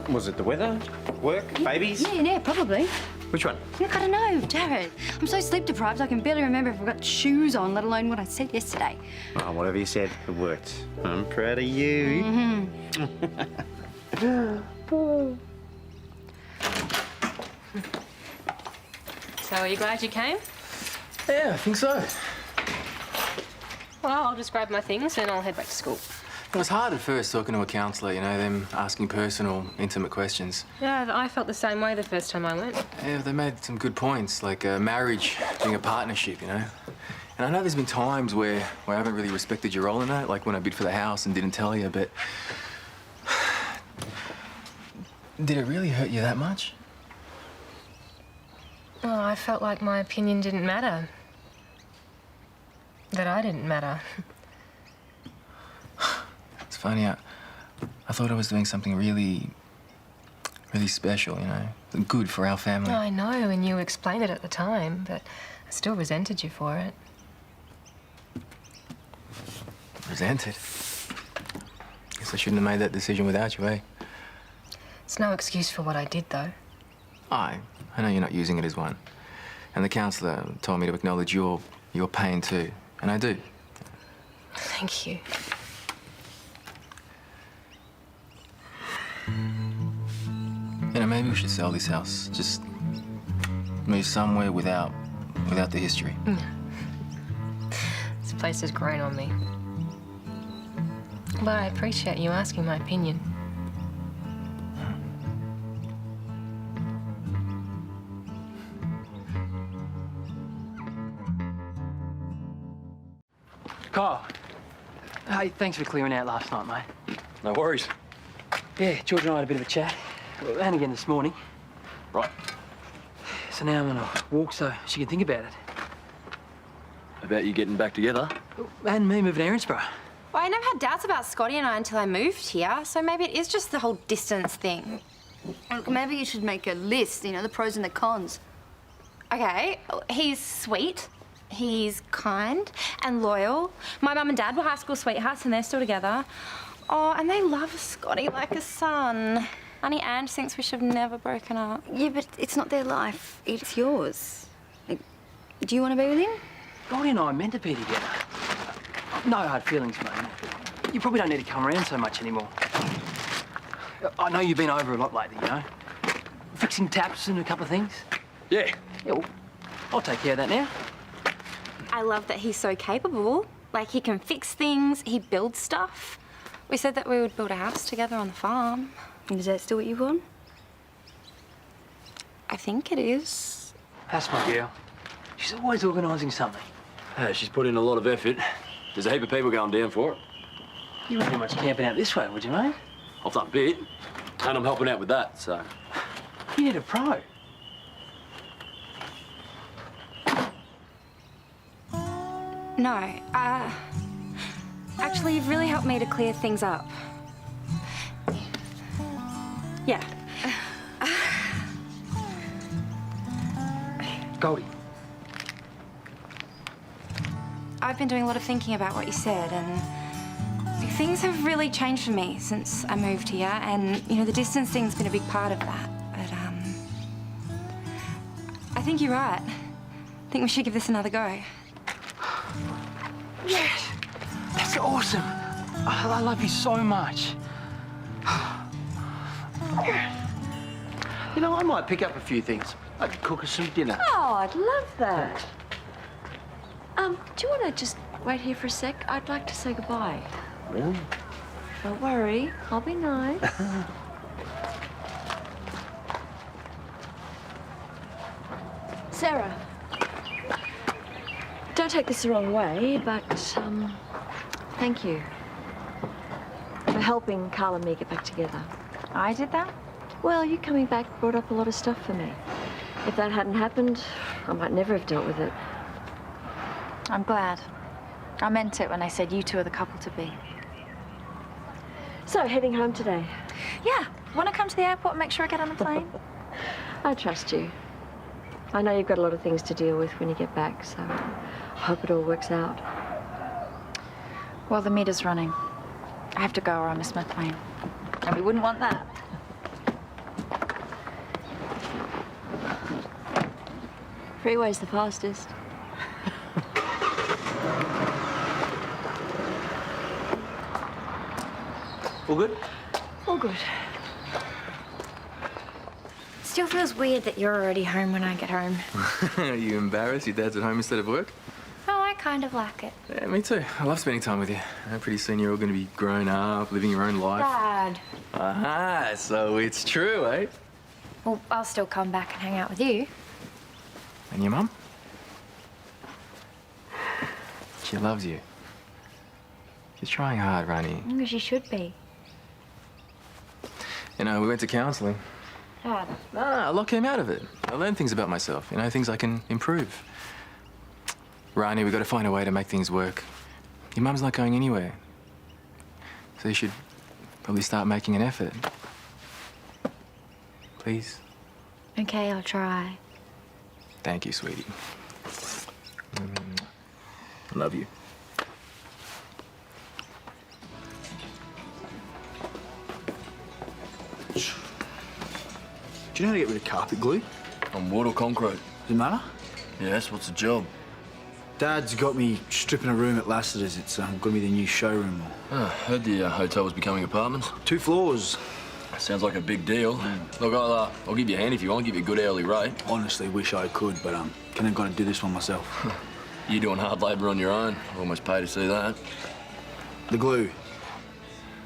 Was it the weather? Work? Babies? Yeah, probably. Which one? Look, I don't know, Jared. I'm so sleep deprived I can barely remember if I've got shoes on, let alone what I said yesterday. Oh, whatever you said, it worked. I'm proud of you. So, are you glad you came? Yeah, I think so. Well, I'll just grab my things and I'll head back to school. It was hard at first talking to a counsellor, you know, them asking personal, intimate questions. Yeah, I felt the same way the first time I went. Yeah, they made some good points, like marriage being a partnership, you know. And I know there's been times where I haven't really respected your role in that, like when I bid for the house and didn't tell you, but... Did it really hurt you that much? Oh, I felt like my opinion didn't matter. That I didn't matter. It's funny, I thought I was doing something really special, you know, good for our family. I know, and you explained it at the time, but I still resented you for it. Resented? Guess I shouldn't have made that decision without you, eh? It's no excuse for what I did, though. I know you're not using it as one. And the counsellor told me to acknowledge your pain too, and I do. Thank you. You know, maybe we should sell this house. Just move somewhere without the history. This place has grown on me. But I appreciate you asking my opinion. Karl. Hey, thanks for clearing out last night, mate. No worries. Yeah, George and I had a bit of a chat. And again this morning. Right. So now I'm gonna walk so she can think about it. About you getting back together? And me moving to Erinsborough. Well, I never had doubts about Scotty and I until I moved here, so maybe it is just the whole distance thing. Maybe you should make a list, you know, the pros and the cons. Okay, he's sweet, he's kind and loyal. My mum and dad were high school sweethearts and they're still together. Oh, and they love Scotty like a son. Auntie Ange thinks we should have never broken up. Yeah, but it's not their life, it's yours. Like, do you want to be with him? Goldie and I are meant to be together. No hard feelings, mate. You probably don't need to come around so much anymore. I know you've been over a lot lately, you know? Fixing taps and a couple of things. Yeah. Yeah, well, I'll take care of that now. I love that he's so capable. Like, he can fix things, he builds stuff. We said that we would build a house together on the farm. And is that still what you want? I think it is. That's my girl. She's always organising something. She's put in a lot of effort. There's a heap of people going down for it. You wouldn't do much camping out this way, would you, mate? I've done a bit, and I'm helping out with that, so... You need a pro. No, actually, you've really helped me to clear things up. Yeah. Goldie. I've been doing a lot of thinking about what you said, and things have really changed for me since I moved here, and, you know, the distance thing's been a big part of that. But, I think you're right. I think we should give this another go. Yes! That's awesome! I love you so much. You know, I might pick up a few things. I could cook us some dinner. Oh, I'd love that. Do you want to just wait here for a sec? I'd like to say goodbye. Really? Don't worry, I'll be nice. Sarah, don't take this the wrong way, but, thank you for helping Karl and me get back together. I did that? Well, you coming back brought up a lot of stuff for me. If that hadn't happened, I might never have dealt with it. I'm glad. I meant it when I said you two are the couple to be. So, heading home today? Yeah. Want to come to the airport and make sure I get on the plane? I trust you. I know you've got a lot of things to deal with when you get back, so I hope it all works out. Well, the meter's running. I have to go or I miss my plane. And we wouldn't want that. Freeway's the fastest. All good? All good. Still feels weird that you're already home when I get home. Are you embarrassed your dad's at home instead of work? Oh, I kind of like it. Yeah, me too. I love spending time with you. Pretty soon you're all going to be grown up, living your own life. Dad. Ah, so it's true, eh? Well, I'll still come back and hang out with you. And your mum? She loves you. She's trying hard, Rani. Because she should be. You know, we went to counselling. Dad. No, I came out of it. I learned things about myself, you know, things I can improve. Rani, we've got to find a way to make things work. Your mum's not going anywhere. So you should probably start making an effort. Please. Okay, I'll try. Thank you, sweetie. I love you. Do you know how to get rid of carpet glue? On wood or concrete? Does it matter? Yes, what's the job? Dad's got me stripping a room at Lassiter's. It's going to be the new showroom. Heard the hotel was becoming apartments. 2 floors. Sounds like a big deal. Look, I'll give you a hand if you want. I'll give you a good hourly rate. Honestly, wish I could, but kind of got to do this one myself. You're doing hard labour on your own. Almost pay to see that. The glue.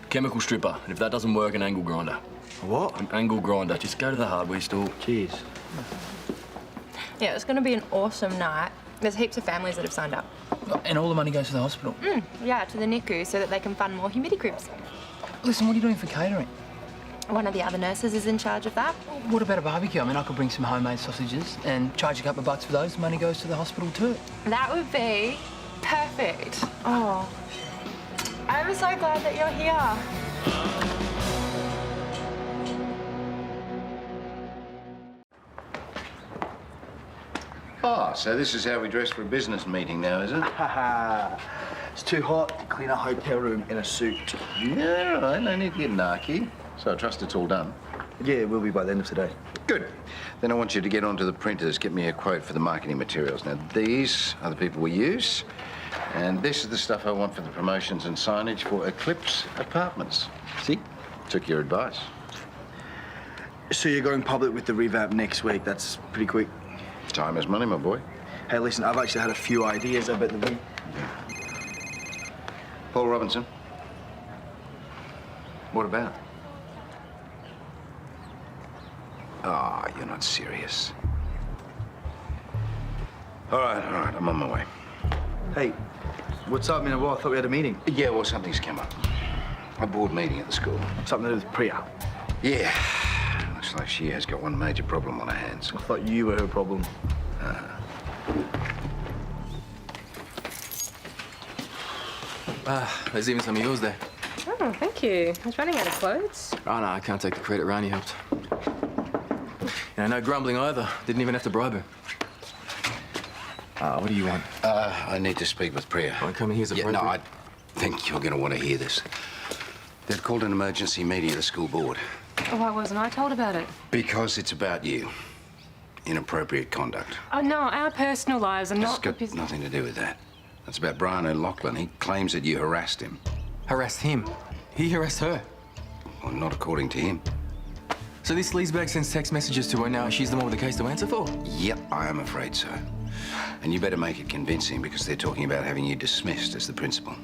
Chemical stripper. And if that doesn't work, an angle grinder. A what? An angle grinder. Just go to the hardware store. Cheers. Yeah, it's going to be an awesome night. There's heaps of families that have signed up. And all the money goes to the hospital? Yeah, to the NICU so that they can fund more humidity cribs. Listen, what are you doing for catering? One of the other nurses is in charge of that. What about a barbecue? I mean, I could bring some homemade sausages and charge a couple of bucks for those. Money goes to the hospital too. That would be perfect. Oh, I'm so glad that you're here. Oh, so this is how we dress for a business meeting now, is it? It's too hot to clean a hotel room in a suit. Yeah, right. No need to get narky. So I trust it's all done. Yeah, it will be by the end of today. Good. Then I want you to get onto the printers, get me a quote for the marketing materials. Now, these are the people we use, and this is the stuff I want for the promotions and signage for Eclipse Apartments. See? Took your advice. So you're going public with the revamp next week. That's pretty quick. Time is money, my boy. Hey, listen, I've actually had a few ideas about the week. Paul Robinson. What about? Ah, you're not serious. All right, I'm on my way. Hey, what's up, man? Well, I thought we had a meeting. Yeah, well, something's come up. A board meeting at the school. Something to do with Priya. Yeah. Looks like she has got one major problem on her hands. I thought you were her problem. There's even some of yours there. Oh, thank you. I was running out of clothes. Oh, no, I can't take the credit. Rani helped. You know, no grumbling either. Didn't even have to bribe her. What do you want? I need to speak with Priya. Oh, come in here's Yeah, no, I think you're going to want to hear this. They've called an emergency meeting at the school board. Why wasn't I told about it? Because it's about you. Inappropriate conduct. Oh, no, our personal lives are It's not... got nothing to do with that. It's about Brian O'Loughlin. He claims that you harassed him. Harassed him? He harassed her? Well, not according to him. So this sleazebag sends text messages to her now. She's the one with the case to answer for? Yep, I am afraid so. And you better make it convincing because they're talking about having you dismissed as the principal.